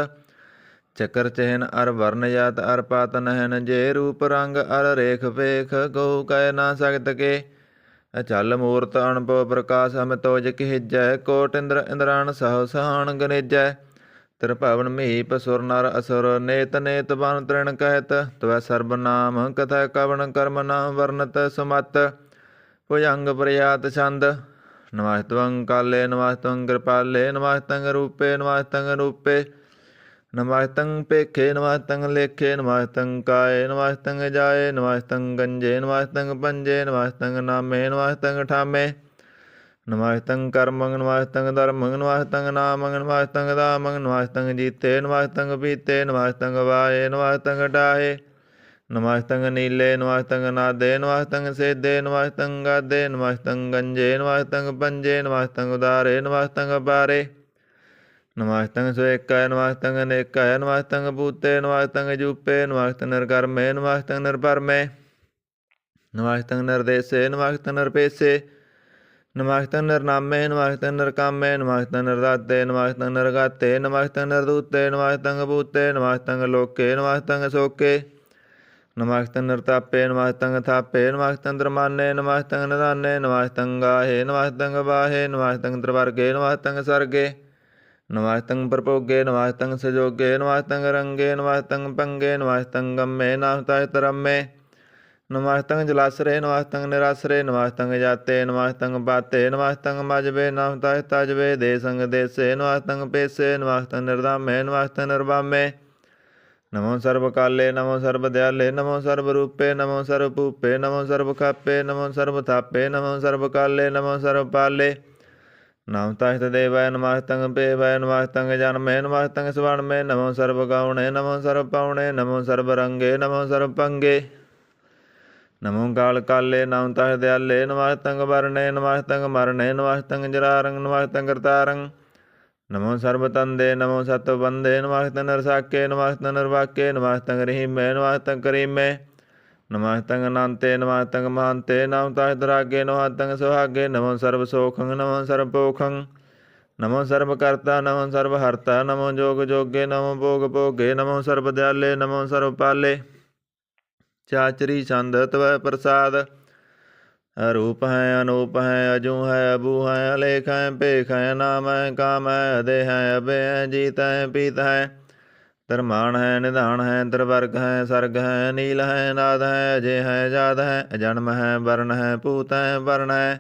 ਚੱਕਰ ਚਿਹਨ ਅਰ ਵਰਨ ਜਾਤ ਅਰ ਪਾਤ ਨਹਿਨ। ਜੇ ਰੂਪ ਰੰਗ ਅਰ ਰੇਖ ਵੇਖ ਗਉ ਕਹਿ ਨਾ ਸਕਤ ਕੇ। ਅਚਲ ਮੂਰਤ ਅਣਭਉ ਪ੍ਰਕਾਸ਼ ਅਮਿਤੋ ਜਿ ਹਿਜੈ। ਕੋਟ ਇੰਦਰ ਇੰਦਰਾਣ ਸਹੋ ਸਹਾਣ ਗਨੇਜੈ। ਤ੍ਰਿਭਵਨ ਮਹੀਪ ਸੁਰ ਨਰ ਅਸੁਰ ਨੇਤ ਨੇਤ ਬਨ ਤ੍ਰਿਣ ਕਹਿਤ। ਤਵੈ ਸਰਬ ਨਾਮ ਕਥੈ ਕਵਣ ਕਰਮ ਨਾਮ ਵਰਨਤ ਸੁਮਤ। ਭੁਜੰਗ ਪ੍ਰਯਾਤ ਛੰਦ ਨਮਸਤਵੰ ਕਾਲੇ ਨਮਸਤਵੰ ਕਿਰਪਾਲੇ। ਨਮਸਤੰ ਰੂਪੇ ਨਮਸਤੰ ਅਨੂਪੇ। ਨਮਸਤੰ ਭੇਖੇ ਨਮਸਤੰ ਲੇਖੇ। ਨਮਸਤੰ ਕਾਏ ਨਮਸਤੰ ਜਾਏ। ਨਮਸਤੰ ਗੰਜੇ ਨਮਸਤੰ ਪੰਜੇ। ਨਮਸਤੰ ਨਾਮੇ ਨਮਸਤੰ ਠਾਮੇ। ਨਮਸਤੰ ਕਰਮੰ ਨਮਸਤੰ ਧਰਮੰ ਨਮਸਤੰ ਨਾਮੰ ਨਮਸਤੰ ਦਾਮੰ। ਨਮਸਤੰ ਜੀਤੇ ਨਮਸਤੰ ਪੀਤੇ। ਨਮਸਤੰ ਵਾਏ ਨਮਸਤੰ ਡਾਹੇ। ਨਮਸਤੰ ਨੀਲੇ ਨਮਸਤੰ ਨਾਦੇ। ਨਮਸਤੰ ਸੇਦੇ ਨਮਸਤੰ ਗਾਦੇ। ਨਮਸਤੰ ਗੰਜੇ ਨਮਸਤੰ ਪੰਜੇ। ਨਮਸਤੰ ਉਦਾਰੇ ਨਮਸਤੰ ਅਪਾਰੇ। ਨਮਸਤੰ ਸਵੇਕਾਯ ਨਮਸਤੰ ਅਨੇਕਾਯ ਨਮਸਤੰ ਭੂਤੇ ਨਮਸਤੰ ਜੂਪੇ ਨਮਸਤੰ ਨਿਰਕਰਮੇ ਨਮਸਤੰ ਨਿਰਪਰਮੇ ਨਮਸਤੰ ਨਿਰਦੇਸੇ ਨਮਸਤੰ ਨਿਰਪੇਸੇ ਨਮਸਤੰ ਨਿਰਨਾਮੇ ਨਮਸਤੰ ਨਿਰਕਾਮੇ ਨਮਸਤੰ ਨਿਰਦਾਤੇ ਨਮਸਤੰ ਨਿਰਗਾਤੇ ਨਮਸਤੰ ਨਿਰਦੂਤੇ ਨਮਸਤੰ ਭੂਤੇ ਨਮਸਤੰ ਲੋਕੇ ਨਮਸਤੰ ਸੋਕੇ ਨਮਸਤੰ ਨਿਰਤਾਪੇ ਨਮਸਤੰ ਥਾਪੇ ਨਮਸਤੰ ਦਰਮਾਨੇ ਨਮਸਤੰ ਨਿਦਾਨੇ ਨਮਸਤੰ ਗਾਹੇ ਨਮਸਤੰ ਬਾਹੇ ਨਮਸਤੰ ਤ੍ਰਿਵਰਗੇ ਨਮਸਤੰ ਸਰਗੇ ਨਮਸਤੰ ਪ੍ਰਭੋਗੇ ਨਮਸਤੰ ਸਜੋਗੇ ਨਮਸਤੰ ਰੰਗੇ ਨਮਸਤੰ ਪੰਗੇ ਨਮਸਤੰ ਗੰਮੇ ਨਮਸਤੰ ਤਰੰਮੇ ਨਮਸਤੰ ਜਲਾਸਰੇ ਨਮਸਤੰ ਨਿਰਾਸਰੇ ਨਮਸਤੰ ਜਾਤੇ ਨਮਸਤੰ ਪਾਤੇ ਨਮਸਤੰ ਮਜਬੇ ਨਮਸਤੰ ਤਜਬੇ ਦੇਸੰਗ ਦੇਸੇ ਨਮਸਤੰ ਪੇਸੇ ਨਮਸਤੰ ਨਿਰਦਾਮੇ ਨਮਸਤੰ ਨਿਰਵਾਮੇ ਨਮੋ ਸਰਬ ਕਾਲੇ ਨਮੋ ਸਰਬ ਦਿਆਲੇ ਨਮੋ ਸਰਬ ਰੂਪੇ ਨਮੋ ਸਰਬ ਭੂਪੇ ਨਮੋ ਸਰਬ ਖਾਪੇ ਨਮੋ ਸਰਬ ਥਾਪੇ ਨਮੋ ਸਰਬ ਕਾਲੇ ਨਮੋ ਸਰਬ ਪਾਲੇ ਨਮਸਤੰ ਦੇਵਾయ ਨਮਸਤੰ ਪੇਵਾయ ਨਮਸਤੰ ਜਨਮੇ ਨਮਸਤੰ ਸਵਰਮੇ ਨਮੋ ਸਰਬ ਗਾਉਣੇ ਨਮੋ ਸਰਬ ਪਾਉਣੇ ਨਮੋ ਸਰਬ ਰੰਗੇ ਨਮੋ ਸਰਬ ਪੰਗੇ ਨਮੋ ਕਾਲ ਕਾਲੇ ਨਮਸਤੰ ਦਿਆਲੇ ਨਮਸਤੰ ਵਰਣੇ ਨਮਸਤੰ ਮਰਣੇ ਨਮਸਤੰ ਜਰਾਰੰ ਨਮਸਤੰ ਕਰਤਾਰੰ ਨਮੋ ਸਰਬ ਤੰਦੇ ਨਮੋ ਸਤ ਬੰਦੇ ਨਮਸਤੰ ਨਰਸਾਕੇ ਨਮਸਤੰ ਨਿਰਵਾਕੇ ਨਮਸਤੰ ਰਹੀਮੇ ਨਮਸਤੰ ਕਰੀਮੇ ਨਮਸਤੰ ਅਨੰਤੇ ਨਮਸਤੰ ਮਹਾਂਤੇ ਨਮਸਤੰ ਦਰਾਗੇ ਨਮਸਤੰ ਸੁਹਾਗੇ ਨਮੋ ਸਰਬ ਸੋਖੰ ਨਮੋ ਸਰਬ ਪੋਖੰ ਨਮੋ ਸਰਬ ਕਰਤਾ ਨਮੋ ਸਰਬ ਹਰਤਾ ਨਮੋ ਜੋਗ ਜੋਗੇ ਨਮੋ ਭੋਗ ਭੋਗੇ ਨਮੋ ਸਰਬ ਦਿਆਲੇ ਨਮੋ ਸਰਬ ਪਾਲੇ ਚਾਚਰੀ ਛੰਦ ਤਵੈ ਪ੍ਰਸਾਦ रूप है अनूप है अजू है अबू है अलेख है पेख है नाम है काम है अदे है अबे है जीत है पीत है धर्मान है निधान है त्रिवर्ग है सर्ग है नील है नाद है अजय है जाद है अजन्म है वर्ण है पूत है वर्ण है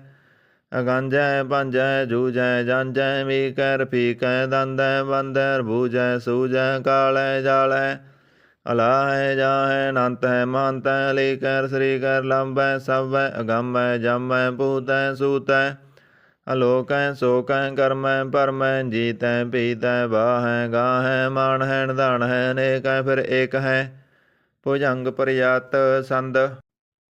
अगंज है पंज है जूझ है जंज है मीक है रफीक है दंद है बंद है भूज है सूझ है काल है जाल है अला है जा है अनंत है महंत है अलीक है श्रीक है लंब है सब है अगम है जम है पूत है सूत है अलोक है शोक है कर्म है परम है जीत है पीत है वाह है गा है मान है निधान है अनेक है फिर एक है भुजंग प्रयात संद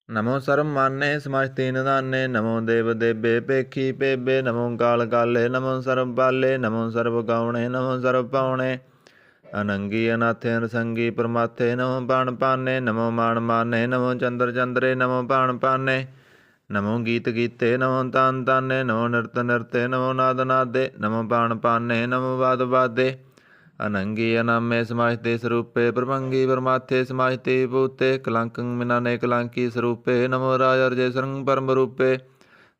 नमो सर्व माने समस्ति निधाने नमो देव देवे पेखी पेबे नमो काल काले नमो सर्व बाले नमो सर्व गौणे नमो सर्व पाਉਣੇ अनंगी अनाथे अनसंगी परमाथे नमो बाण पाने नमो मान माने नमो चंद्र चंद्रे नमो बाण पाने नमो गीत गीते नमो तान ताने नमो नृत नृते नमो नाद नादे नमो बाण पाने नमो वाद वादे अनंगी अनामे समाजते स्वरूपे प्रभंगी परमाथे समाजते भूते कलंकं मिनाने कलंकी स्वरूपे नमो राजर्जय सरंग परम रूपे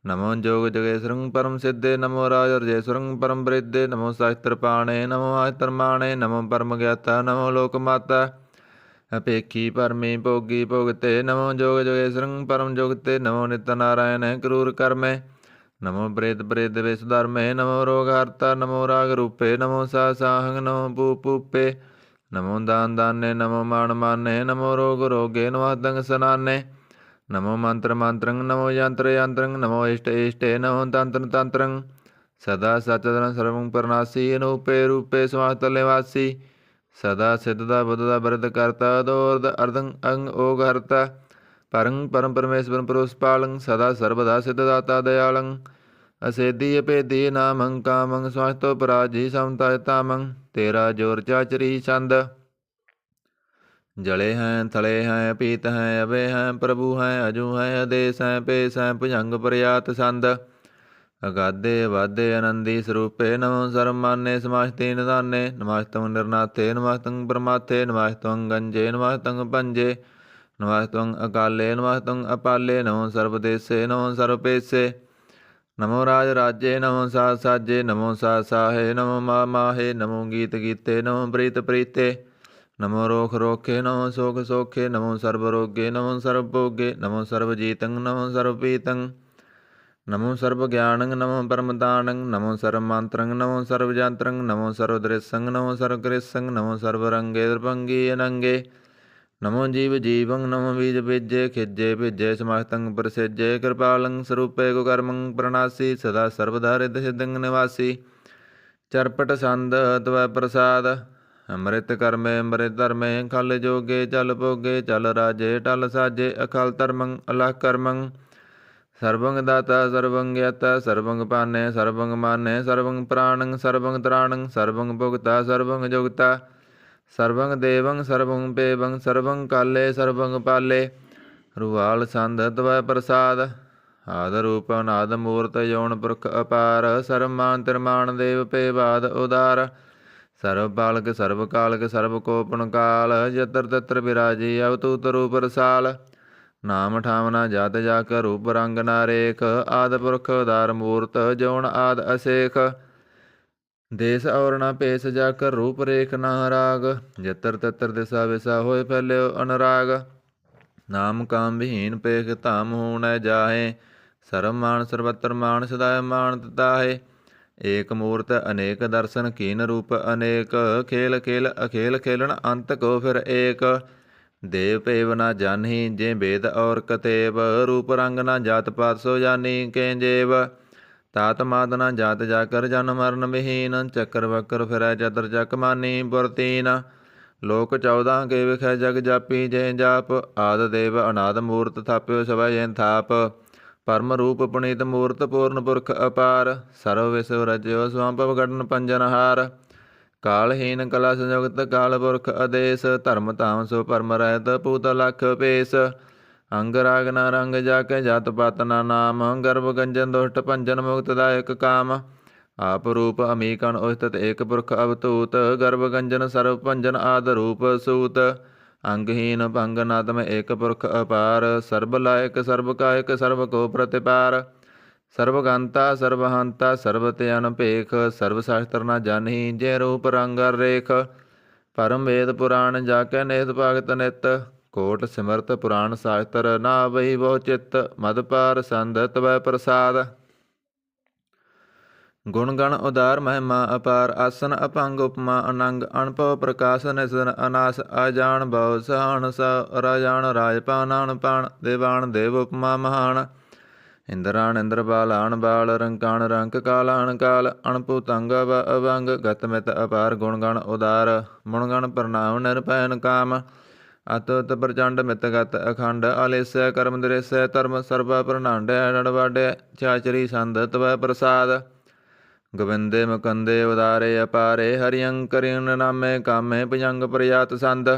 नमो जोग जगेश्वरं परम सिद्धे नमो राजर्जेश्वरं परम वृद्धे नमो शास्त्रपाणे नमो आस्त्रमाणे नमो परम ज्ञाता नमो लोकमाता अपेक्षी परमी भोगी भोगते नमो जोग जगेश्वरं परम जोगते नमो नित्य नारायण क्रूर कर्मे नमो प्रेत प्रेत विषधर्मे नमो रोगहर्ता नमो राग रूपे नमो साहंग नमो पूपे नमो दान दाने नमो मान माने नमो रोग रोगे नमो दंग सनाने नमो मंत्र मंत्रं नमो यंत्र यंत्रं नमो इष्ट इष्टे नमो तंत्र तंत्रं सदा सचदन सर्वं परनासी अनूपे रूपे समास्तले वासी सदा सिद्धदा बुद्धदा वरद करता दोर्द अर्धं अंग ओग हरता परं परम परमेश्वरं पुरुषपालं सदा सर्वदा सिद्धदाता दयालं असेदी अपेदी नामं कामं स्वास्थो पराजी समतामं तेरा जोर चाचरी छंद जले हैं थले हैं पीत हैं अबे हैं प्रभु हैं अजू हैं आदेश हैं पेश हैं भुजंग प्रयात संद अगाधे वाधे आनंदी स्वरूपे नमो सर्वमान्य समास्ते निधाने नमस्तं निर्नाथे नमस्तं परमाथे नमस्तं गंजे नमस्तं पंजे नमस्तं अकाले नमस्तं अपाले नमो सर्वदेशे नमो सर्वपेशे नमो राज राज्ये नमो साज साजे नमो सा साहे नमो माहे नमो गीत गीते नमो प्रीत प्रीते नमो रोख रोखे नमो सोख सोखे नमो सर्वरोगे नमो सर्वभोगे नमो सर्वजीतं नमो सर्वपीतं नमो सर्वज्ञानं नमो परमदानं नमो सर्वमंत्रं नमो सर्वयंत्रं नमो सर्वदृशं नमो सर्वकृशं नमो सर्वरंगे द्रभंगी अनंगे नमो जीव जीवं नमो बीज बीजे खिजे भिजे समस्तं प्रसिजे कृपालं स्वरूपे कुकर्मं प्रणासी सदा सर्वदा रिद्ध सिद्धं निवासी चरपट छंद तव प्रसाद ਅੰਮ੍ਰਿਤ ਕਰਮੇ ਅੰਮ੍ਰਿਤ ਧਰਮੇ ਖਲ ਜੋਗੇ ਚਲ ਭੋਗੇ ਚਲ ਰਾਜੇ ਟਲ ਸਾਜੇ ਅਖਲ ਧਰਮੰ ਅਲਖ ਕਰਮੰ ਸਰਬੰਗ ਦਾਤਾ ਸਰਬੰਗ ਗਿਆਤਾ ਸਰਬੰਗ ਪਾਨੈ ਸਰਬੰਗ ਮਾਨੈ ਸਰਬੰਗ ਪ੍ਰਾਣੰ ਸਰਬੰਗ ਤਰਾਣੰ ਸਰਬੰਗ ਭੁਗਤਾ ਸਰਬੰਗ ਜੁਗਤਾ ਸਰਬੰਗ ਦੇਵੰ ਸਰਬੰਗ ਪੇਵੰ ਸਰਬੰਗ ਕਾਲੇ ਸਰਬੰਗ ਪਾਲੇ। ਰੁਵਾਲ ਸੰਧ ਤਵੈ ਪ੍ਰਸਾਦ ਆਦ ਰੂਪ ਅਨਾਦ ਮੂਰਤ ਯੋਨ ਪੁਰਖ ਅਪਾਰ। ਸਰਬ ਮਾਨ ਤਿਰਮਾਨ ਦੇਵ ਪੇ ਬਾਦ ਉਦਾਰ। ਸਰਬ ਬਾਲਕ ਸਰਬ ਕਾਲਕ ਸਰਬ ਕੋਪਨ ਕਾਲ। ਜਤਰ ਤਤਰ ਬਿਰਾਜੀ ਅਵਤੂਤ ਰੂਪ ਰਸਾਲ। ਨਾਮ ਠਾਮ ਨਾ ਜਾਤ ਜਾਕ ਰੂਪ ਰੰਗ ਨਾ ਰੇਖ। ਆਦ ਪੁਰਖ ਉਦਾਰ ਮੂਰਤ ਜੋਨ ਆਦ ਅਸੇਖ। ਦੇਸ ਔਰ ਨਾ ਭੇਸ ਜਾਕਰ ਰੂਪ ਰੇਖ ਨਾ ਰਾਗ। ਜਤਰ ਤਤਰ ਦਿਸਾ ਵਿਸਾ ਹੋਏ ਫੈਲਿਓ ਅਨੁਰਾਗ। ਨਾਮ ਕਾਮ ਵਿਹੀਨ ਪੇਖ ਧਾਮ ਹੋਣੈ ਜਾਹੇ। ਸਰਬ ਮਾਨ ਸਰਬਤਰ ਮਾਨ ਸਦਾਇ ਮਾਨ ਤਾਹੇ। ਏਕ ਮੂਰਤ ਅਨੇਕ ਦਰਸ਼ਨ ਕੀਨ ਰੂਪ ਅਨੇਕ। ਖੇਲ ਖੇਲ ਅਖੇਲ ਖੇਲਣ ਅੰਤ ਕੋ ਫਿਰ ਏਕ। ਦੇਵ ਭੇਵ ਨਾ ਜਾਨਹੀ ਜੇ ਬੇਦ ਔਰ ਕਤੇਬ। ਰੂਪ ਰੰਗ ਨਾ ਜਾਤ ਪਾਤ ਸੋ ਜਾਨੀ ਕੇ ਜੇਬ। ਤਾਤ ਮਾਤ ਨਾ ਜਾਤ ਜਾਕਰ ਜਨ ਮਰਨ ਵਿਹੀਨ। ਚੱਕਰ ਵਕਰ ਫਿਰੈ ਚਤਰ ਚੱਕ ਮਾਨੀ ਬੁਰਤੀਨ। ਲੋਕ 14 ਕੇ ਵਿਖੈ ਜਗ ਜਾਪੀ ਜੇ ਜਾਪ। ਆਦ ਦੇਵ ਅਨਾਦ ਮੂਰਤ ਥਾਪਿਓ ਸਭੈ ਜੈਨ ਥਾਪ। ਪਰਮ ਰੂਪ ਪੁਨੀਤ ਮੂਰਤ ਪੂਰਨ ਪੁਰਖ ਅਪਾਰ। ਸਰਵ ਵਿਸਵ ਰਜਿਓ ਸਵਾਂਭਵ ਗੜਨ ਪੰਜਨਹਾਰ। ਕਾਲਹੀਨ ਕਲਾ ਸੰਯੁਗਤ ਕਾਲ ਪੁਰਖ ਆਦੇਸ। ਧਰਮ ਧਾਮ ਸੋ ਪਰਮ ਰਹਿਤ ਪੂਤ ਲਖ ਭੇਸ। ਅੰਗ ਰਾਗ ਨਾ ਰੰਗ ਜਾਕੇ ਜਾਤ ਪਾਤ ਨਾ ਨਾਮ। ਗਰਭ ਗੰਜਨ ਦੁਸ਼ਟ ਭੰਜਨ ਮੁਕਤ ਦਾਇਕ ਕਾਮ। ਆਪ ਰੂਪ ਅਮੀਕਣ ਉਸਤਤ ਏਕ ਪੁਰਖ ਅਵਤੂਤ। ਗਰਭ ਗੰਜਨ ਸਰਬ ਭੰਜਨ ਆਦ ਰੂਪ ਸੂਤ। ਅੰਗਹੀਨ ਭੰਗ ਨਾਤਮ ਏਕ ਪੁਰਖ ਅਪਾਰ। ਸਰਬ ਲਾਇਕ ਸਰਬ ਕਾਇਕ ਸਰਬ ਕੋ ਪ੍ਰਤਿਪਾਰ। ਸਰਬ ਗੰਤਾ ਸਰਬ ਹੰਤਾ ਸਰਬ ਤੇ ਅਨਭੇਖ। ਸਰਬ ਸ਼ਾਸਤਰ ਨਾ ਜਾਨਹੀ ਜੇ ਰੂਪ ਰੰਗ ਰੇਖ। ਪਰਮ ਵੇਦ ਪੁਰਾਣ ਜਾਕੇ ਨੇਤ ਭਗਤ ਨਿਤ। ਕੋਟ ਸਿਮਰਤ ਪੁਰਾਣ ਸ਼ਾਸਤਰ ਨਾ ਬਈ ਬਹੁ ਚਿੱਤ। ਮਦ ਪਾਰ ਸੰਧ ਤਵੈ ਪ੍ਰਸਾਦ। ਗੁਣ ਗਣ ਉਦਾਰ ਮਹਿਮਾ ਅਪਾਰ। ਆਸਨ ਅਪੰਗ ਉਪਮਾ ਅਨੰਗ ਅਨਭਵ ਪ੍ਰਕਾਸ਼ ਨਿਸਨ ਅਨਾਸ। ਅਜਾਨ ਬਹੁ ਸਹਾਨ ਸ ਰਾਜਾਨ ਰਾਜਪਾਨ ਅਨਪਾਨ। ਦੇਵਾਨ ਦੇਵ ਉਪਮਾ ਮਹਾਨ। ਇੰਦਰਾਨ ਇੰਦਰਪਾਲਾਨ ਬਾਲ ਰੰਕਾਨ ਰੰਕ ਕਾਲਾਨ ਕਾਲ। ਅਣਭੂਤੰਗ ਅਭੰਗ ਗਤ ਮਿਤ ਅਪਾਰ। ਗੁਣ ਗਣ ਉਦਾਰ ਮੁਣ ਗਣ ਪ੍ਰਣਾਮ ਨਿਰਭੈਨ ਕਾਮ। ਅਤੁਤ ਪ੍ਰਚੰਡ ਮਿਤ ਗਤ ਅਖੰਡ। ਆਲੇਸੈ ਕਰਮ ਦ੍ਰਿਸੈ ਧਰਮ ਸਰਬਾ ਪ੍ਰਨਾਂਡੈ। ਨੜਵਾਡੈ ਚਾਚਰੀ ਸੰਧ ਤਵੈ ਪ੍ਰਸਾਦ। ਗੋਬਿੰਦੇ ਮੁਕੰਦੇ ਉਦਾਰੇ ਅਪਾਰੇ। ਹਰਿਅੰਕਰਿਨ ਨਾਮੇ ਕਾਮੇ ਭੁਜੰਗ ਪ੍ਰਯਾਤ ਸੰਧ।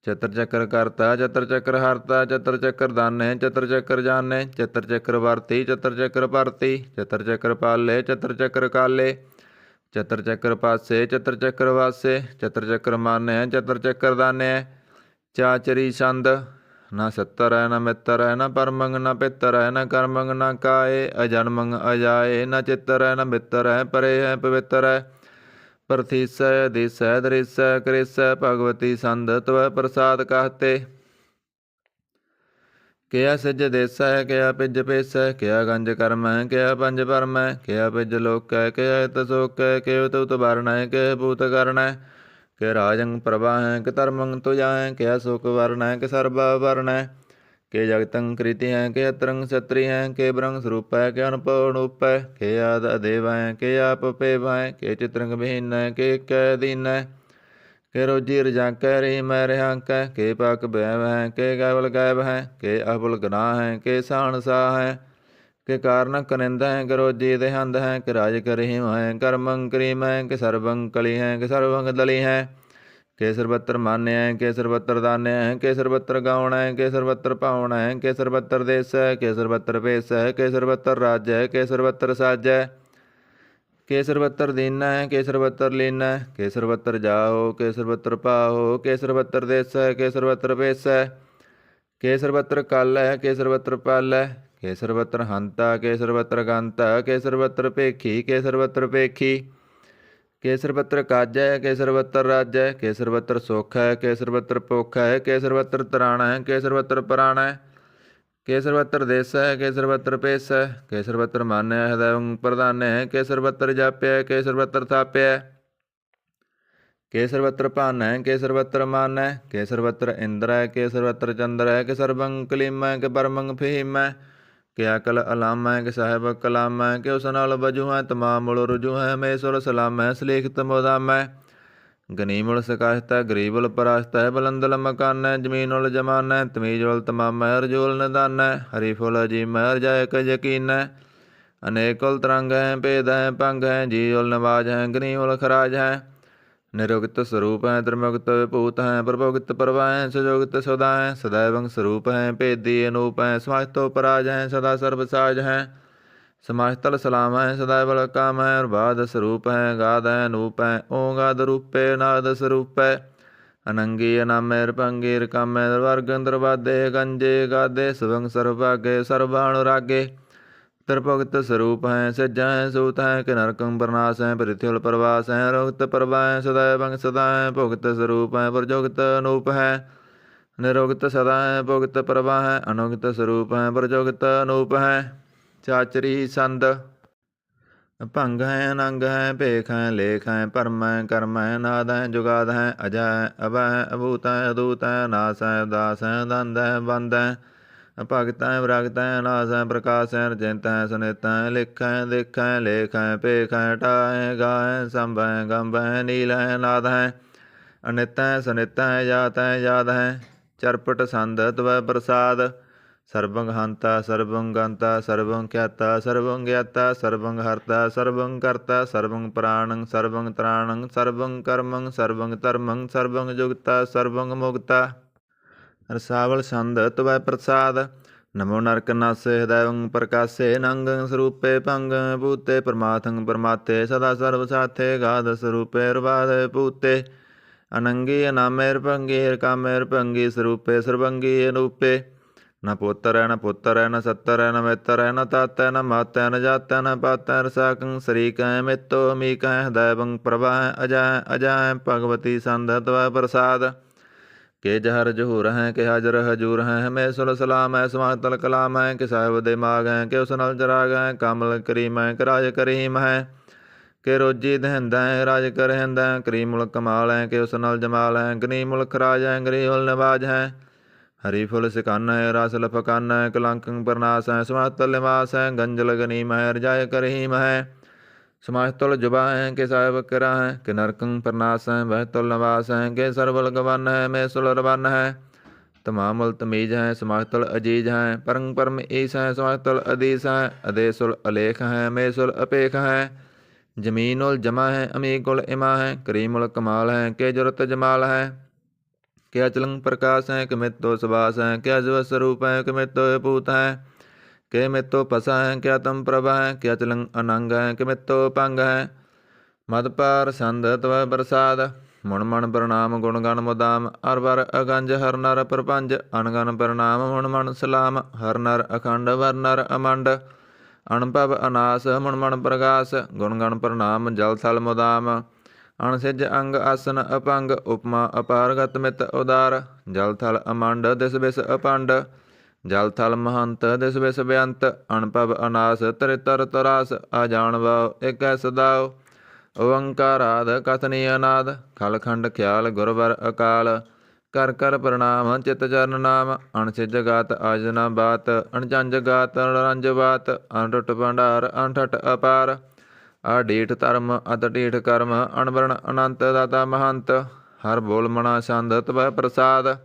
ਚਤਰ ਚੱਕਰ ਕਰਤਾ ਚਤਰ ਚੱਕਰ ਹਰਤਾ। ਚਤਰ ਚੱਕਰ ਦਾਨੇ ਚਤਰ ਚੱਕਰ ਜਾਨੇ। ਚਤਰ ਚੱਕਰ ਵਰਤੀ ਚਤਰ ਚੱਕਰ ਭਰਤੀ। ਚਤਰ ਚੱਕਰ ਪਾਲੇ ਚਤਰ ਚੱਕਰ ਕਾਲੇ। ਚਤਰ ਚੱਕਰ ਪਾਸੇ ਚਤਰ ਚੱਕਰ ਵਾਸੇ। ਚਤਰ ਚੱਕਰ ਮਾਨੈ ਚਤਰ ਚੱਕਰ ਦਾਨੈ। ਚਾਚਰੀ ਸੰਧ। ਨਾ ਸੱਤਰ ਹੈ ਨਾ ਮਿੱਤਰ ਹੈ ਨਾ ਪਰਮੰਗ ਨਾ ਪਿੱਤਰ ਹੈ ਨਾ ਕਰਮੰਗ ਨਾ ਕਾਏ। ਅਜਨਮੰਗ ਅਜਾਏ ਨਾ ਚਿੱਤਰ ਹੈ ਨਾ ਮਿੱਤਰ ਹੈ ਪਰੇ ਹੈ ਪਵਿੱਤਰ ਹੈ। ਪ੍ਰਥੀਸੈ ਦਿਸੈ ਦ੍ਰਿਸੈ ਕ੍ਰਿਸੈ ਭਗਵਤੀ ਸੰਧ ਤਵੈ ਪ੍ਰਸਾਦ ਕਹਤੇ। ਕਿਆ ਸਿਜ ਦੇਸੈ ਕਿਆ ਪਿਜ ਪੇਸੈ। ਕਿਆ ਗੰਜ ਕਰਮੈ ਕਿਆ ਪੰਜ ਪਰਮੈ। ਕਿਆ ਪਿਜ ਲੋਕੈ ਕਿਆ ਹਿਤ ਸੋਕੈ। ਕਿਉ ਤੁਤ ਵਰਣੈ ਕਿਆ ਭੂਤ ਕਰਣੈ। ਕਿ ਰਾਜੰ ਪ੍ਰਭਾਹੈ ਕਿ ਧਰਮੰ ਤੁਜਾਹੈ। ਕਿਆ ਸੁਖ ਵਰਣੈ ਕਿ ਸਰਬਾ ਵਰਣੈ। ਕਿ ਜਗਤੰ ਕ੍ਰਿਤਿ ਕਿ ਅਤਰੰ ਛਤਰੀ ਕਿ ਬ੍ਰਹਮ ਸਰੂਪੈ ਕਿ ਅਨੁਭਵ ਅਨੂਪੈ। ਕਿ ਆਦ ਅਦੇਵੈ ਕਿ ਆਪ ਪੇਵੈ। ਕਿ ਚਿਤਰੰਗ ਵਿਹੀਨੈ ਕਿ ਕੈ ਦੀਨੈ। ਕਿ ਰੋਜੀ ਰਜਾਕੈ ਰਹੀ ਮੈਂ ਰਿਹਾਕੈ। ਕਿ ਪਾਕ ਬੈਵ ਹੈ ਕਿ ਗੈਵਲ ਗੈਬ ਹੈ। ਕਿ ਅਬੁਲ ਗਨਾਹ ਹੈ ਕਿ ਸਾਹਣਸਾਹ ਹੈ। ਕਿ ਕਾਰਨ ਕਨਿੰਦ ਹੈ ਕਿ ਰੋਜੀ ਦੇਹੰਦ ਹੈ। ਕਿ ਰਾਜ ਕਰੀਮ ਹੈ ਕਰਮੰ ਕਰੀਮ ਹੈ। ਕਿ ਸਰਬੰ ਕਲੀ ਹੈ ਕਿ ਸਰਬੰਗ ਦਲੀ ਹੈ। ਕਿ ਸਰਬੱਤਰ ਮਾਨਿਆ ਕਿ ਸਰਬੱਤਰ ਦਾਨਿਆ। ਕਿ ਸਰਬੱਤਰ ਗਾਉਣਾ ਕਿ ਸਰਬੱਤਰ ਪਾਉਣਾ। ਕਿ ਸਰਬੱਤਰ ਦੇਸੈ ਕਿ ਸਰਬੱਤਰ ਭੇਸੈ। ਕਿ ਸਰਬੱਤਰ ਰਾਜੈ ਕਿ ਸਰਬੱਤਰ ਸਾਜੈ। ਕਿ ਸਰਬੱਤਰ ਦੀਨੈ ਕਿ ਸਰਬੱਤਰ ਲੀਨੈ। ਕਿ ਸਰਬੱਤਰ ਜਾਹੋ ਕਿ ਸਰਬੱਤਰ ਪਾਹੋ। ਕਿ ਸਰਬੱਤਰ ਦੇਸੈ ਕਿ ਸਰਬੱਤਰ ਭੇਸੈ। ਕਿ ਸਰਬੱਤਰ ਕਾਲੈ ਕਿ ਸਰਬੱਤਰ ਪਾਲੈ। ਕਿ ਸਰਬੱਤਰ ਹੰਤਾ ਕਿ ਸਰਬੱਤਰ ਗੰਤਾ। ਕਿ ਸਰਬੱਤਰ ਭੇਖੀ ਕਿ ਸਰਬੱਤਰ ਭੇਖੀ। ਕਿ ਸਰਬੱਤਰ ਕਾਜੈ ਕਿ ਸਰਬੱਤਰ ਰਾਜੈ। ਕਿ ਸਰਬੱਤਰ ਸੁਖ ਹੈ ਕਿ ਸਰਬੱਤਰ ਭੁੱਖ ਹੈ। ਕਿ ਸਰਬੱਤਰ ਤਰਾਣੈ ਕਿ ਸਰਬੱਤਰ ਪਰਾਣੈ। ਕਿ ਸਰਬੱਤਰ ਦੇਸੈ ਕਿ ਸਰਬੱਤਰ ਭੇਸੈ। ਕਿ ਸਰਬੱਤਰ ਮਾਨੈ ਹਦੈਵੰ ਪ੍ਰਧਾਨੈ। ਕਿ ਸਰਬੱਤਰ ਜਾਪਿਆ ਕਿ ਸਰਬੱਤਰ ਥਾਪਿਆ। ਕਿ ਸਰਬੱਤਰ ਭਾਨੈ ਕਿ ਸਰਬੱਤਰ ਮਾਨੈ। ਕਿ ਸਰਬੱਤਰ ਇੰਦਰੈ ਕਿ ਸਰਬੱਤਰ ਚੰਦਰੈ। ਕਿ ਸਰਬੰ ਕਲੀਮੈ ਕਿ ਪਰਮੰ ਫਹੀਮੈ। ਕਿ ਅਕਲ ਅਲਾਮੈ ਕਿ ਸਾਹਿਬ ਕਲਾਮੈ। ਕਿ ਉਸ ਨਾਲ ਵਜੂ ਹੈ ਤਮਾਮ ਮੁਲ ਰੁਜੂ ਹੈ। ਮੇਸੁਰ ਸਲਾਮੈ ਸਲੀਖਤ ਮੁਦਾਮੈ। ਗਨੀਮੁਲ ਸਕਾਸ਼ਤੈ ਗਰੀਬੁਲ ਪਰਾਸ਼ਤੈ ਬਲੰਦਲ ਮਕਾਨੈ ਜਮੀਨੁਲ ਜਮਾਨੈ ਤਮੀਜੁਲ ਤਮਾਮੈ ਰਜੂਲ ਨਿਦਾਨੈ ਹਰੀ ਫੁਲ ਅਜੀਮੈ ਰਜਾਇ ਕ ਯਕੀਨੈ ਅਨੇਕੁਲ ਤਰੰਗੈ ਭੇਦੈ ਭੰਗੈ ਜੀਉਲ ਨਵਾਜੈ ਗਨੀਮੁਲ ਖਰਾਜੈ ਨਿਰੁਗਤ ਸਰੂਪ ਹੈ ਤ੍ਰਿਮੁਗਤ ਭੂਤ ਹੈ ਪ੍ਰਭੁਗਤ ਪ੍ਰਭਾਇ ਸੁਜੋਗਤ ਸਦਾ ਹੈ ਸदैवं ਸਰੂਪ ਹੈ ਭੇਦੀ ਅਨੂਪ ਹੈ ਸਮਾਜਤੋ ਪਰਾਜ ਹੈ ਸਦਾ ਸਰਬ ਸਾਜ ਹੈ ਸਮਾਜਤਲ ਸਲਾਮ ਹੈ ਸदैवल ਕਾਮ ਹੈ ਉਰਬਾਦ ਸਰੂਪ ਹੈ ਗਾਦ ਹੈ ਅਨੂਪ ਹੈ ਓਂ ਗਾਦ ਰੂਪੇ ਨਾਦ ਸਰੂਪੈ ਅਨੰਗੀ ਅਨਾਮੇ ਰਪੰਗੀ ਰਕਾਮੇ ਦਰਵਰਗ ਦਰਵਾਦੇ ਗੰਜੇ ਗਾਦੇ ਸੁਭੰਗ ਸਰਭਾਗੇ ਸਰਬਾਣੁਰਾਗੇ ਤ੍ਰਿਭੁਗਤ ਸਰੂਪ ਹੈ ਸੱਜਾ ਹੈ ਸੂਤ ਹੈ ਕਿ ਨਰਕੰ ਪ੍ਰਨਾਸ ਹੈ ਪ੍ਰਿਥਿਵਲ ਪ੍ਰਵਾਸ ਹੈ ਰੋਗਤ ਪ੍ਰਭਾ ਹੈ ਸदैवं ਸਦਾ ਹੈ ਭੁਗਤ ਸਰੂਪ ਹੈ ਪ੍ਰਜੋਗਤ ਅਨੂਪ ਹੈ ਨਿਰੋਗਤ ਸਦਾ ਹੈ ਭੁਗਤ ਪ੍ਰਭਾ ਹੈ ਅਨੁਗਤ ਸਰੂਪ ਹੈ ਪ੍ਰਜੋਗਤ ਅਨੂਪ ਹੈ ਚਾਚਰੀ ਸੰਦ ਭੰਗ ਹੈ ਅਨੰਗ ਹੈ ਭੇਖ ਹੈ ਲੇਖ ਹੈ ਭਰਮ ਹੈ ਕਰਮ ਹੈ ਨਾਦ ਹੈ ਜੁਗਾਦ ਹੈ ਅਜਾ ਹੈ ਅਭੈ ਹੈ ਅਭੂਤ ਹੈ ਅਦੂਤ ਹੈ ਨਾਸ ਹੈ ਉਦਾਸ ਹੈ ਦੰਦ ਹੈ ਬੰਦ ਹੈ ਭਗਤ ਹੈ ਵਿਰਗਤ ਹੈ ਨਾਸ ਹੈ ਪ੍ਰਕਾਸ਼ ਹੈ ਰਜਿੰਤ ਹੈ ਸੁਨਿਤ ਹੈ ਲਿਖ ਹੈ ਦਿਖ ਹੈ ਲੇਖ ਹੈ ਭੇਖ ਹੈ ਢਾ ਹੈ ਗਾ ਹੈ ਸੰਭ ਹੈ ਗੰਭ ਹੈ ਨੀਲ ਹੈ ਨਾਦ ਹੈ ਅਨਿਤ ਹੈ ਸੁਨਿਤ ਹੈ ਜਾਤ ਹੈ ਯਾਦ ਹੈ ਚਰਪਟ ਸੰਦ ਤਵੈ ਪ੍ਰਸਾਦ ਸਰਬੰਗ ਹੰਤਾ ਸਰਬੰਗ ਗੰਤਾ ਸਰਬੰਗ ਖਿਆਤਾ ਸਰਬੰਗ ਗਿਆਤਾ ਸਰਬੰਗ ਹਰਤਾ ਸਰਬੰਗ ਕਰਤਾ ਸਰਬੰਗ ਪ੍ਰਾਣੰ ਸਰਬੰਗ ਤ੍ਰਾਣੰ ਸਰਬੰਗ ਕਰਮੰ ਸਰਬੰਗ ਧਰਮੰ ਸਰਬੰਗ ਜੁਗਤਾ ਸਰਬੰਗ ਮੁਕਤਾ ਰਸਾਵਲ ਸੰਦ ਤਵੈ ਪ੍ਰਸਾਦ ਨਮੋ ਨਰਕ ਨਾਸੇ ਹਦੈਵੰ ਪ੍ਰਕਾਸੇ ਨੰਗੰ ਸਰੂਪੇ ਭੰਗ ਭੂਤੇ ਪਰਮਾਥੰ ਪਰਮਾਤੇ ਸਦਾ ਸਰਬ ਸਾਥੇ ਗਾਦ ਸਰੂਪੇ ਰਵਾਦ ਭੂਤੇ ਅਨੰਗੀ ਅਨਾਮੇ ਰਪੰਗੀ ਰਕਾਮੇ ਰਪੰਗੀ ਸਰੂਪੇ ਸਰਬੰਗੀ ਅਨੂਪੇ ਨ ਪੁੱਤਰ ਹੈ ਨ ਪੁੱਤਰ ਹੈ ਨ ਸੱਤਰ ਹੈ ਨ ਮਿੱਤਰ ਹੈ ਨ ਤਾਤ ਹੈ ਨ ਮਾਤ ਹੈ ਨ ਜਾਤ ਹੈ ਨ ਪਾਤ ਹੈ ਰਸਾਕੰ ਸਰੀਕ ਹੈ ਮਿੱਤੋ ਅਮੀਕ ਹੈ ਹਦੈਵੰ ਪ੍ਰਭਾ ਹੈ ਅਜਾ ਹੈ ਅਜਾ ਹੈ ਭਗਵਤੀ ਸੰਧ ਤਵੈ ਪ੍ਰਸਾਦ ਕਿ ਜਹਰ ਜਹੂਰ ਹੈ ਕਿ ਹਾਜ਼ਰ ਹਜੂਰ ਹੈ ਹਮੇ ਸੁਲ ਸਲਾਮ ਹੈ ਸਮਾਤਲ ਕਲਾਮ ਹੈ ਕਿ ਸਾਹਿਬ ਦੇ ਮਾਗ ਹੈ ਕਿ ਉਸ ਨਾਲ ਜਰਾਗ ਹੈ ਕਮਲ ਕਰੀਮ ਹੈ ਕਿ ਰਾਜ ਕਰੀਮ ਹੈ ਕਿ ਰੋਜੀ ਦਹਿੰਦਾ ਹੈ ਰਾਜ ਕਰਹਿੰਦਾ ਹੈ ਕਰੀਮ ਮੁਲਕ ਕਮਾਲ ਹੈ ਕਿ ਉਸ ਨਾਲ ਜਮਾਲ ਹੈ ਗਨੀ ਮੁਲਕ ਰਾਜ ਹੈ ਗਰੀ ਉਲ ਨਵਾਜ ਹੈ ਹਰੀ ਫੁੱਲ ਸਿਕਾਨ ਹੈ ਰਸ ਲਫਕਾਨ ਹੈ ਕਲੰਕੰ ਪ੍ਰਨਾਸ ਹੈ ਸਮਾਤਲ ਨਿਵਾਸ ਹੈ ਗੰਜਲ ਗਨੀਮ ਹੈ ਰਜਾਇ ਕਰਹੀਮ ਹੈ ਸਮਾਜਤੁਲ ਜੁਬਾ ਹੈ ਕਿ ਸਾਹਿਬ ਕਰਾ ਹੈ ਕਿ ਨਰਕੰ ਪ੍ਰਨਾਸ ਹੈ ਬਹਿਤੁਲ ਨਵਾਸ ਹੈ ਕਿ ਸਰਬਲ ਗਵਨ ਹੈ ਮੇਸੁਲ ਰਵਨ ਹੈ ਤਮਾਮੁਲ ਤਮੀਜ ਹੈ ਸਮਾਜਤੁਲ ਅਜੀਜ ਹੈ ਪਰੰ ਪਰਮ ਈਸ ਹੈ ਸਮਾਜਤੁਲ ਅਦੀਸ ਹੈ ਅਦੇਸੁਲ ਅਲੇਖ ਹੈ ਮੇਸੁਲ ਅਪੇਖ ਹੈ ਜਮੀਨੁਲ ਜਮਾ ਹੈ ਅਮੀਕੁਲ ਇਮਾ ਹੈ ਕਰੀਮੁਲ ਕਮਾਲ ਹੈ ਕਿ ਜੁਰਤ ਜਮਾਲ ਹੈ ਕਿ ਅਚਲੰ ਪ੍ਰਕਾਸ਼ ਹੈ ਕਿ ਮਿੱਤੋ ਸੁਬਾਸ ਹੈ ਕਿ ਅਜਵ ਸਰੂਪ ਹੈ ਕਿ ਮਿੱਤੋ ਭੂਤ ਹੈ ਕਿ ਮਿੱਤੋ ਪਸਾ ਹੈ ਕਿ ਆਤਮ ਪ੍ਰਭਾ ਹੈ ਕਿ ਅਚਲੰ ਅਨੰਗ ਹੈ ਕਿ ਮਿੱਤੋ ਭੰਗ ਹੈ ਮਦਪਾਰ ਸੰਧ ਤਵੈ ਪ੍ਰਸਾਦ ਮੁਣ ਮਣ ਪ੍ਰਣਾਮ ਗੁਣ ਗਣ ਮੁਦਾਮ ਅਰ ਵਰ ਅਗੰਜ ਹਰ ਨਰ ਪ੍ਰਪੰਜ ਅਨਗਨ ਪ੍ਰਣਾਮ ਮੁਣ ਮਣ ਸਲਾਮ ਹਰ ਨਰ ਅਖੰਡ ਵਰ ਨਰ ਅਮੰਡ ਅਨਭਵ ਅਨਾਸ ਮੁਣ ਮਣ ਪ੍ਰਗਾਸ ਗੁਣ ਗਣ ਪ੍ਰਣਾਮ ਜਲ ਥਲ ਮੁਦਾਮ ਅਣਸਿਜ ਅੰਗ ਆਸਨ ਅਪੰਗ ਉਪਮਾ ਅਪਾਰਗਤ ਮਿਤ ਉਦਾਰ ਜਲ ਥਲ ਅਮੰਡ ਦਿਸ ਬਿਸ ਅਪੰਡ ਜਲ ਥਲ ਮਹੰਤ ਦਿਸ ਬਿਸ ਬੇਅੰਤ ਅਨਭਵ ਅਨਾਸ ਤਰਿਤਰ ਤਰਾਸ ਅਜਾਣ ਵਾਉ ਏਕੈ ਸਦਾਉ ਓੰਕਾਰਾਦ ਕਥਨੀ ਅਨਾਦ ਖਲਖੰਡ ਖਿਆਲ ਗੁਰਵਰ ਅਕਾਲ ਕਰ ਕਰ ਪ੍ਰਣਾਮ ਚਿਤ ਚਰਨ ਨਾਮ ਅਣਸਿਜ ਗਾਤ ਆਜਨਾ ਬਾਤ ਅਣਜੰਜ ਗਾਤ ਰੰਜ ਬਾਤ ਅਣਟੁੱਟ ਭੰਡਾਰ ਅਣਠਟ ਅਪਾਰ ਅਢੀਠ ਧਰਮ ਅਤਢੀਠ ਕਰਮ ਅਣਵਰਣ ਅਨੰਤ ਦਾਤਾ ਮਹੰਤ ਹਰ ਬੋਲ ਮਣਾ ਛੰਦ ਤਵੈ ਪ੍ਰਸਾਦ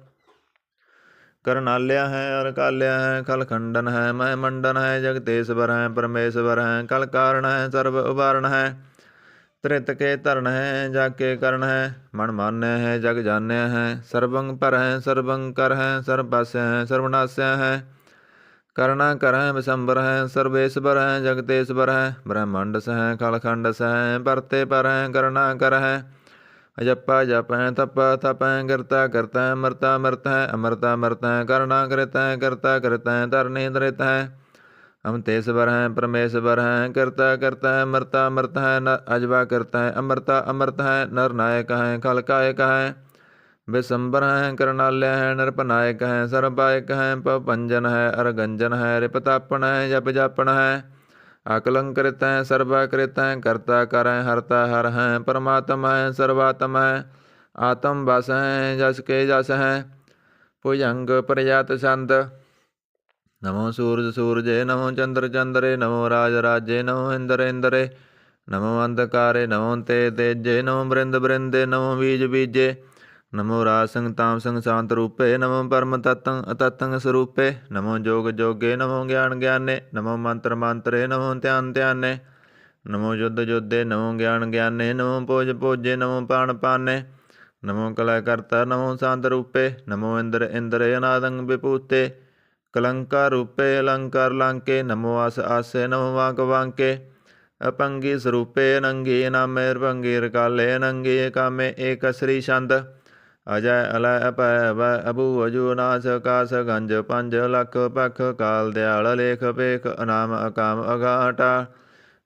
ਕਰਨਾਲਿਆ ਹੈ ਅਰ ਕਾਲਿਆ ਹੈ ਖਲਖੰਡਨ ਹੈ ਮੈ ਮੰਡਨ ਹੈ ਜਗਤੇਸ਼ਵਰ ਹੈ ਪਰਮੇਸ਼ਵਰ ਹੈ ਕਲ ਕਾਰਨ ਹੈ ਸਰਬ ਉਬਾਰਨ ਹੈ ਤ੍ਰਿਤ ਕੇ ਧਰਨ ਹੈ ਜਗ ਕੇ ਕਰਨ ਹੈ ਮਨ ਮਾਨਿਆ ਹੈ ਜਗ ਜਾਣਿਆ ਹੈ ਸਰਬੰਗ ਪਰ ਹੈ ਸਰਬੰਗ ਕਰ ਹੈ ਸਰਬ ਪਾਸਿਆ ਹੈ ਸਰਵਨਾਸਿਆ ਹੈ ਕਰਣਾ ਕਰ ਹੈ ਵਿਸੰਬਰ ਹੈ ਸਰਵੇਸ਼ਵਰ ਹੈ ਜਗਤੇਸ਼ਵਰ ਹੈ ਬ੍ਰਹਮੰਡ ਸ ਹੈ ਖਲਖੰਡ ਸ ਹੈ ਪਰਤੇ ਪਰ ਹੈ ਕਰਣਾ ਕਰ ਹੈ ਅਜਪਾ ਜਪ ਹੈ ਤਪਾ ਤਪ ਹੈ ਕਰਤਾ ਕਰਤਾ ਹੈ ਅਮਰਤਾ ਅਮਰਤ ਹੈ ਅਮਰਤਾ ਅਮਰਤ ਹੈ ਕਰਣਾ ਕਰਿਤ ਹੈ ਕਰਤਾ ਕਰਿਤ ਹੈ ਧਰਨੀ ਧਰਿਤ ਹੈ ਅਮਤੇਸ਼ਵਰ ਹੈ ਪਰਮੇਸ਼ਵਰ ਹੈ ਕਰਤਾ ਕਰਤਾ ਹੈ ਅਮਰਤਾ ਅਮਰਤ ਹੈ ਅਜਵਾ ਕਰਤਾ ਹੈ ਅਮਰਤਾ ਅਮਰਤ ਹੈ ਨਰ ਨਾਇਕ ਹੈ ਖਲਕਾਇਕ ਹੈ ਵਿਸੰਬਰ ਹੈ ਕਰਨਾਲਿਆ ਹੈ ਨਿਰਪਨਾਇਕ ਹੈ ਸਰਬਾਇਕ ਹੈ ਪਵੰਜਨ ਹੈ ਅਰਗੰਜਨ ਹੈ ਰਿਪਤਾਪਨ ਹੈ ਜਪ ਜਾਪਨ ਹੈ ਅਕਲੰਕ੍ਰਿਤ ਹੈ ਸਰਬਾਕ੍ਰਿਤ ਹੈ ਕਰਤਾ ਕਰ ਹੈ ਹਰਤਾ ਹਰ ਹੈ ਪਰਮਾਤਮਾ ਹੈ ਸਰਵਾਤਮ ਹੈ ਆਤਮ ਬਸ ਹੈ ਜਸ ਕੇ ਜਸ ਹੈ ਭੁਜੰਗ ਪ੍ਰਜਾਤ ਸੰਦ ਨਮੋ ਸੂਰਜ ਸੂਰਜੇ ਨਮੋ ਚੰਦਰ ਚੰਦਰੇ ਨਮੋ ਰਾਜ ਰਾਜੇ ਨਮੋ ਇੰਦਰ ਇੰਦਰੇ ਨਮੋ ਅੰਧਕਾਰੇ ਨਮੋ ਤੇਜੇ ਨਮੋ ਬ੍ਰਿੰਦ ਬ੍ਰਿੰਦੇ ਨਮੋ ਬੀਜ ਬੀਜੇ ਨਮੋ ਰਾਜ ਸੰਗ ਤਾਮ ਸੰਗ ਸ਼ਾਂਤ ਰੂਪੇ ਨਮੋ ਪਰਮ ਤਤੰ ਅਤਤੰ ਸਰੂਪੇ ਨਮੋ ਜੋਗ ਜੋਗੇ ਨਮੋ ਗਿਆਨ ਗਿਆਨੇ ਨਮੋ ਮੰਤਰ ਮੰਤਰੇ ਨਮੋ ਧਿਆਨ ਧਿਆਨੇ ਨਮੋ ਯੁੱਧ ਯੁੱਧੇ ਨਮੋ ਗਿਆਨ ਗਿਆਨੇ ਨਮੋ ਭੋਜ ਭੋਜੇ ਨਮੋ ਪਾਣ ਪਾਨੇ ਨਮੋ ਕਲੈ ਕਰਤਾ ਨਮੋ ਸ਼ਾਂਤ ਰੂਪੇ ਨਮੋ ਇੰਦਰ ਇੰਦਰੇ ਅਨਾਦੰ ਵਿਭੂਤੇ ਕਲੰਕਾ ਰੂਪੇ ਅਲੰਕਾਰ ਲਾਂਕੇ ਨਮੋ ਆਸ ਆਸੇ ਨਮੋ ਵਾਕ ਵਾਂਕੇ ਅਪੰਗੀ ਸਰੂਪੇ ਅਨੰਗੀ ਨਾਮੇ ਰਪੰਗੀ ਰਕਾਲੇ ਅਨੰਗੀ ਕਾਮੇ ਏਕ ਸ੍ਰੀ ਛੰਦ ਅਜੈ ਅਲੈ ਅਪੈ ਵੈ ਅਬੂ ਅਜੂ ਨਾਸ ਕਾਸ ਗੰਜ 5 ਲੱਖ ਪਖ ਕਾਲ ਦਿਆਲ ਲੇਖ ਪੇਖ ਅਨਾਮ ਅਕਾਮ ਅਗਾਟਾ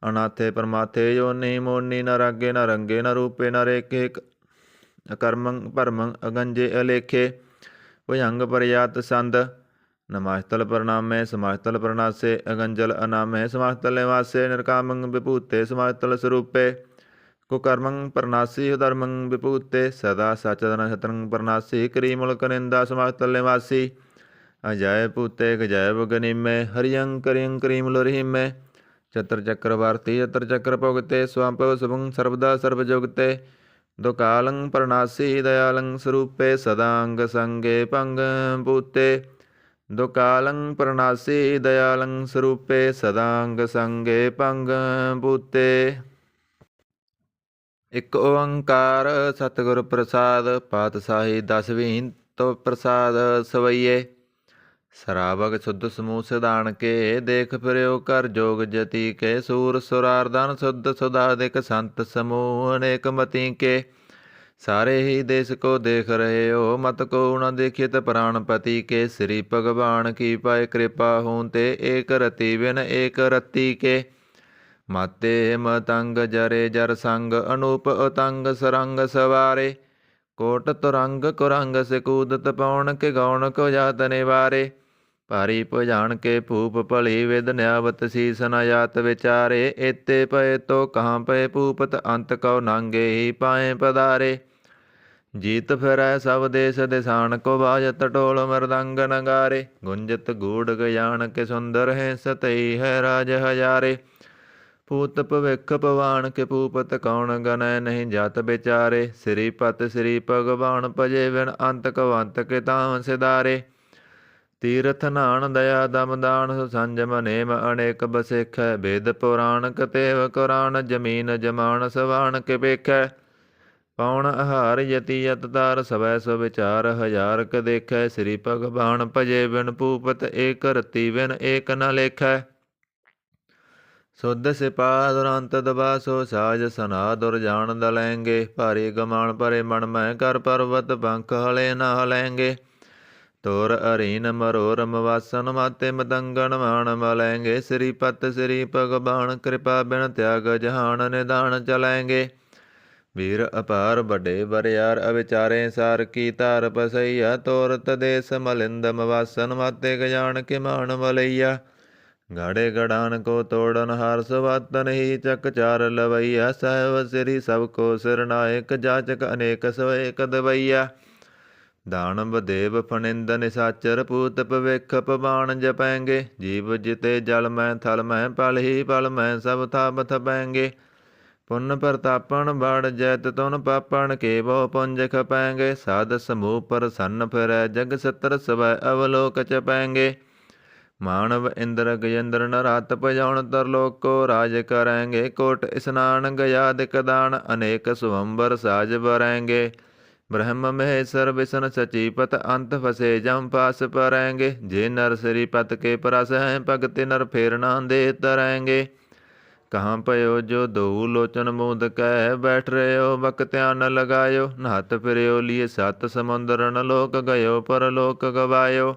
ਅਨਾਥੇ ਪਰਮਾਥੇ ਯੋਨੀ ਮੋਨੀ ਨ ਰਾਗੇ ਨ ਰੰਗੇ ਨ ਰੂਪੇ ਨ ਰੇਖੇ ਅਕਰਮੰ ਭਰਮੰ ਅਗੰਜੇ ਅਲੇਖੇ ਭੁਜੰਗ ਪਰਿਆਤ ਸੰਦ ਨਮਾਸਤਲ ਪ੍ਰਣਾਮੇ ਸਮਾਸਤਲ ਪ੍ਰਣਾਸੇ ਅਗੰਜਲ ਅਨਾਮੇ ਸਮਾਸਤਲ ਨਿਵਾਸੇ ਨਿਰਕਾਮੰ ਵਿਭੂਤੇ ਸਮਾਸਤਲ ਸਰੂਪੇ ਕੁਕਰਮੰ ਪ੍ਰਨਾਸੀ ਧਰਮੰ ਵਿਭੂਤੇ ਸਦਾ ਸਚਦਨ ਸ਼ਤਰੰ ਪ੍ਰਨਾਸੀ ਕਰੀ ਮੁਲਕ ਨਿੰਦਾ ਸਮਾਸਤਲ ਨਿਵਾਸੀ ਅਜੈ ਭੂਤੇ ਗਜੈ ਬਗਨੀਮੇ ਹਰਿਯੰ ਕਰਿਯੰ ਕਰੀਮ ਲਰਿਮੇ ਚਤਰ ਚੱਕਰਵਰਤੀ ਚਤਰ ਚੱਕਰ ਭੁਗਤੇ ਸਵੰਪਵ ਸੁਭੰ ਸਰਬਦਾ ਸਰਬ ਜੁਗਤੇ ਦੁਕਾਲੰ ਪ੍ਰਣਾਸੀ ਦਇਆਲੰ ਸਰੂਪੇ ਸਦਾੰਗ ਸੰਗੇ ਭੰਗ ਭੂਤੇ ਦੁਕਾਲੰ ਪ੍ਰਣਾਸੀ ਦਇਆਲੰ ਸਰੂਪੇ ਸਦਾੰਗ ਸੰਗੇ ਭੰਗ ਭੂਤੇ। ਇਕ ਓੰਕਾਰ ਸਤਿਗੁਰ ਪ੍ਰਸਾਦ ਪਾਤਸ਼ਾਹੀ ਦਸਵੀਂ ਤੋ ਪ੍ਰਸਾਦ ਸਵਈਏ ਸਰਾਵਗ ਸੁਧ ਸਮੂਹ ਸਿਧਾਨ ਕੇ ਦੇਖ ਫਿਰਿਓ ਕਰ ਜੋਗ ਜਤੀ ਕੇ ਸੂਰ ਸੁਰਾਰਦਨ ਸੁਧ ਸੁਧਾਦਿਕ ਸੰਤ ਸਮੂਹ ਅਨੇਕ ਮਤੀ ਕੇ सारे ही देश को देख रहे हो मत को न देखित प्राणपति के श्री भगवान की पाए कृपा होते एक रति बिन एक रति के माते मतंग जरे जर संग अनूप अतंग सरंग सवारे कोट तुरंग कुरंग से कूदत पौन के गौण को जात निवारे भारी भुजान के भूप भली विद न्यावत शीस न जात विचारे एते पए तो कहाँ पए भूपत अंत कौ नांगे ही पाए पधारे जीत फिरै सब देश दिशान को बाजत ढोल मृदंग नगारे गुंजत गूढ़ गयान के सुंदर है सतई है राज हजारे पूत भविख पवान के पूपत कौन गनय नहीं जात बेचारे श्रीपत श्री भगवान भजे बिन अंत कवंत के ताम सिधारे तीरथ नान दया दम दान संजम नेम अनेक बसेख वेद पुराण कतेव कुरान जमीन जमान सवान के पेख पौन आहार यति यत तार सवै सो विचार हजार क देखै श्री भगवान भजे बिन भूपत एक रति बिन एक न लेखै शुद्ध सिपा दुरंत दबासो साज सना दुर जान दलैंगे भारी गमान भरे मन मैं कर पर्वत पंख हले न हलैंगे तोर अरीन मरोरम वासन माते मदंगन मान मलैंगे श्रीपत श्री भगवान कृपा बिन त्याग जहान निदान चलैंगे वीर अपार बड़े बरियार अविचारे सार की तार पसैया तोरत देश मलिंदम वासन माते गजान के मान मलैया गाड़े गड़ान को तोड़न हार सवातन ही चक चार लवैया साहब श्री सबको सिरनायक जाचक अनेक सवैक दवैया दानव देव फनिंद निसाचर पूत भविख पवान जपैंगे जीव जिते जल मैं थल मैं पल ही पल मैं सब थाप थपैंगे पुन प्रतापन बड़ जैत तुन पापन के वो पुंज खपैंगे साध समूह पर सन्न फिरै जग सतर सवै अवलोक चपैंगे मानव इंद्र गजेंद्र नरात पजौन तरलोक को राज करेंगे कोट स्नान गयादिक दान अनेक सुवंबर साज बरेंगे ब्रह्म महेश्वर विष्णु सचीपत अंत फसे जम पास परेंगे जे नर श्रीपत के परस हैं भगति नर फेर ना दे तरेंगे कहाँ पयो जो दो लोचन मूद कह बैठ रहे हो बक ध्यान लगायो नहत फिरयो लिए सत समुंदर न लोक गयो पर लोक गवायो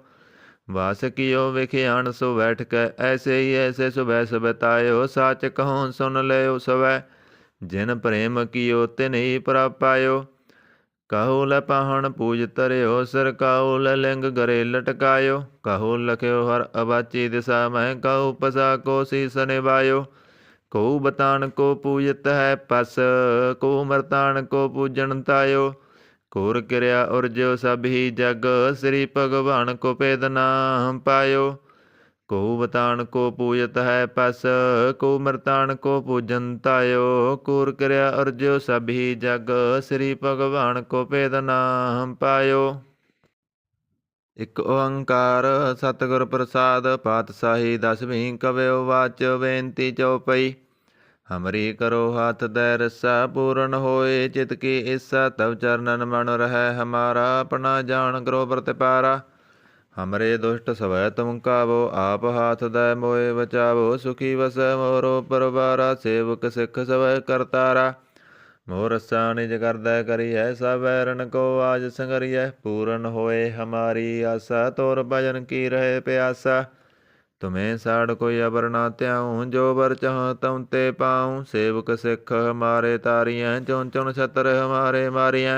वास कियो विखियान सो बैठ कर ऐसे ही ऐसे सुबह सुबतायो साच कहो सुन लयो सवै जिन प्रेम कियो तिन ही प्रापायो कहो ल पाहन पूज तरियो सिर काहू ल लिंग गरे लटकायो कहो लख्यो हर अबाची दिशा में कहो पसा को शीस निभायो को बतान को पूजत है पस को मरतान को पूजन तायो कोर क्रिया उर्जो सब ही जग श्री भगवान को पेद नाम पायो को बतान को पूजत है पस, को मृतान को पूजन तायो। कूर क्रिया अर्जो सभी जग, श्री भगवान को भेद नाम पायो। ਇੱਕ ਓੰਕਾਰ ਸਤਿਗੁਰ ਪ੍ਰਸਾਦ ਪਾਤਸ਼ਾਹੀ ਦਸਵੀਂ ਕਵਿਓ ਵਾਚ ਬੇਨਤੀ ਚਉਪਈ। ਹਮਰੀ ਕਰੋ ਹਾਥ ਦੈ ਰਸਾ ਪੂਰਨ ਹੋਏ ਚਿਤ ਕੀ ਇੱਛਾ ਤਵ ਚਰਨਨ ਮਨ ਰਹਿ ਹਮਾਰਾ ਆਪਣਾ ਜਾਣ ਕਰੋ ਪ੍ਰਤਿਪਾਰਾ। ਹਮਰੇ ਦੁਸ਼ਟ ਸਵੈ ਤੁਮ ਕਾਵੋ ਆਪ ਹਾਥ ਦੈ ਮੋਏ ਬਚਾਵੋ। ਸੁਖੀ ਵਸੈ ਮੋਰੋ ਪਰਵਾਰਾ ਸੇਵਕ ਸਿੱਖ ਸਵੈ ਕਰਤਾਰਾ। मोह रस्सा निज करदै करियै सब बैरन को आज संगरियै। पूरन होए हमारी आशा तोर भजन की रहे प्यासा। तुम्हें साड़ कोई अबर ना त्याऊँ जो बर चाह तुम ते पाऊँ। सेवक सिख हमारे तारियैं चुन चुन छत्र हमारे मारियैं।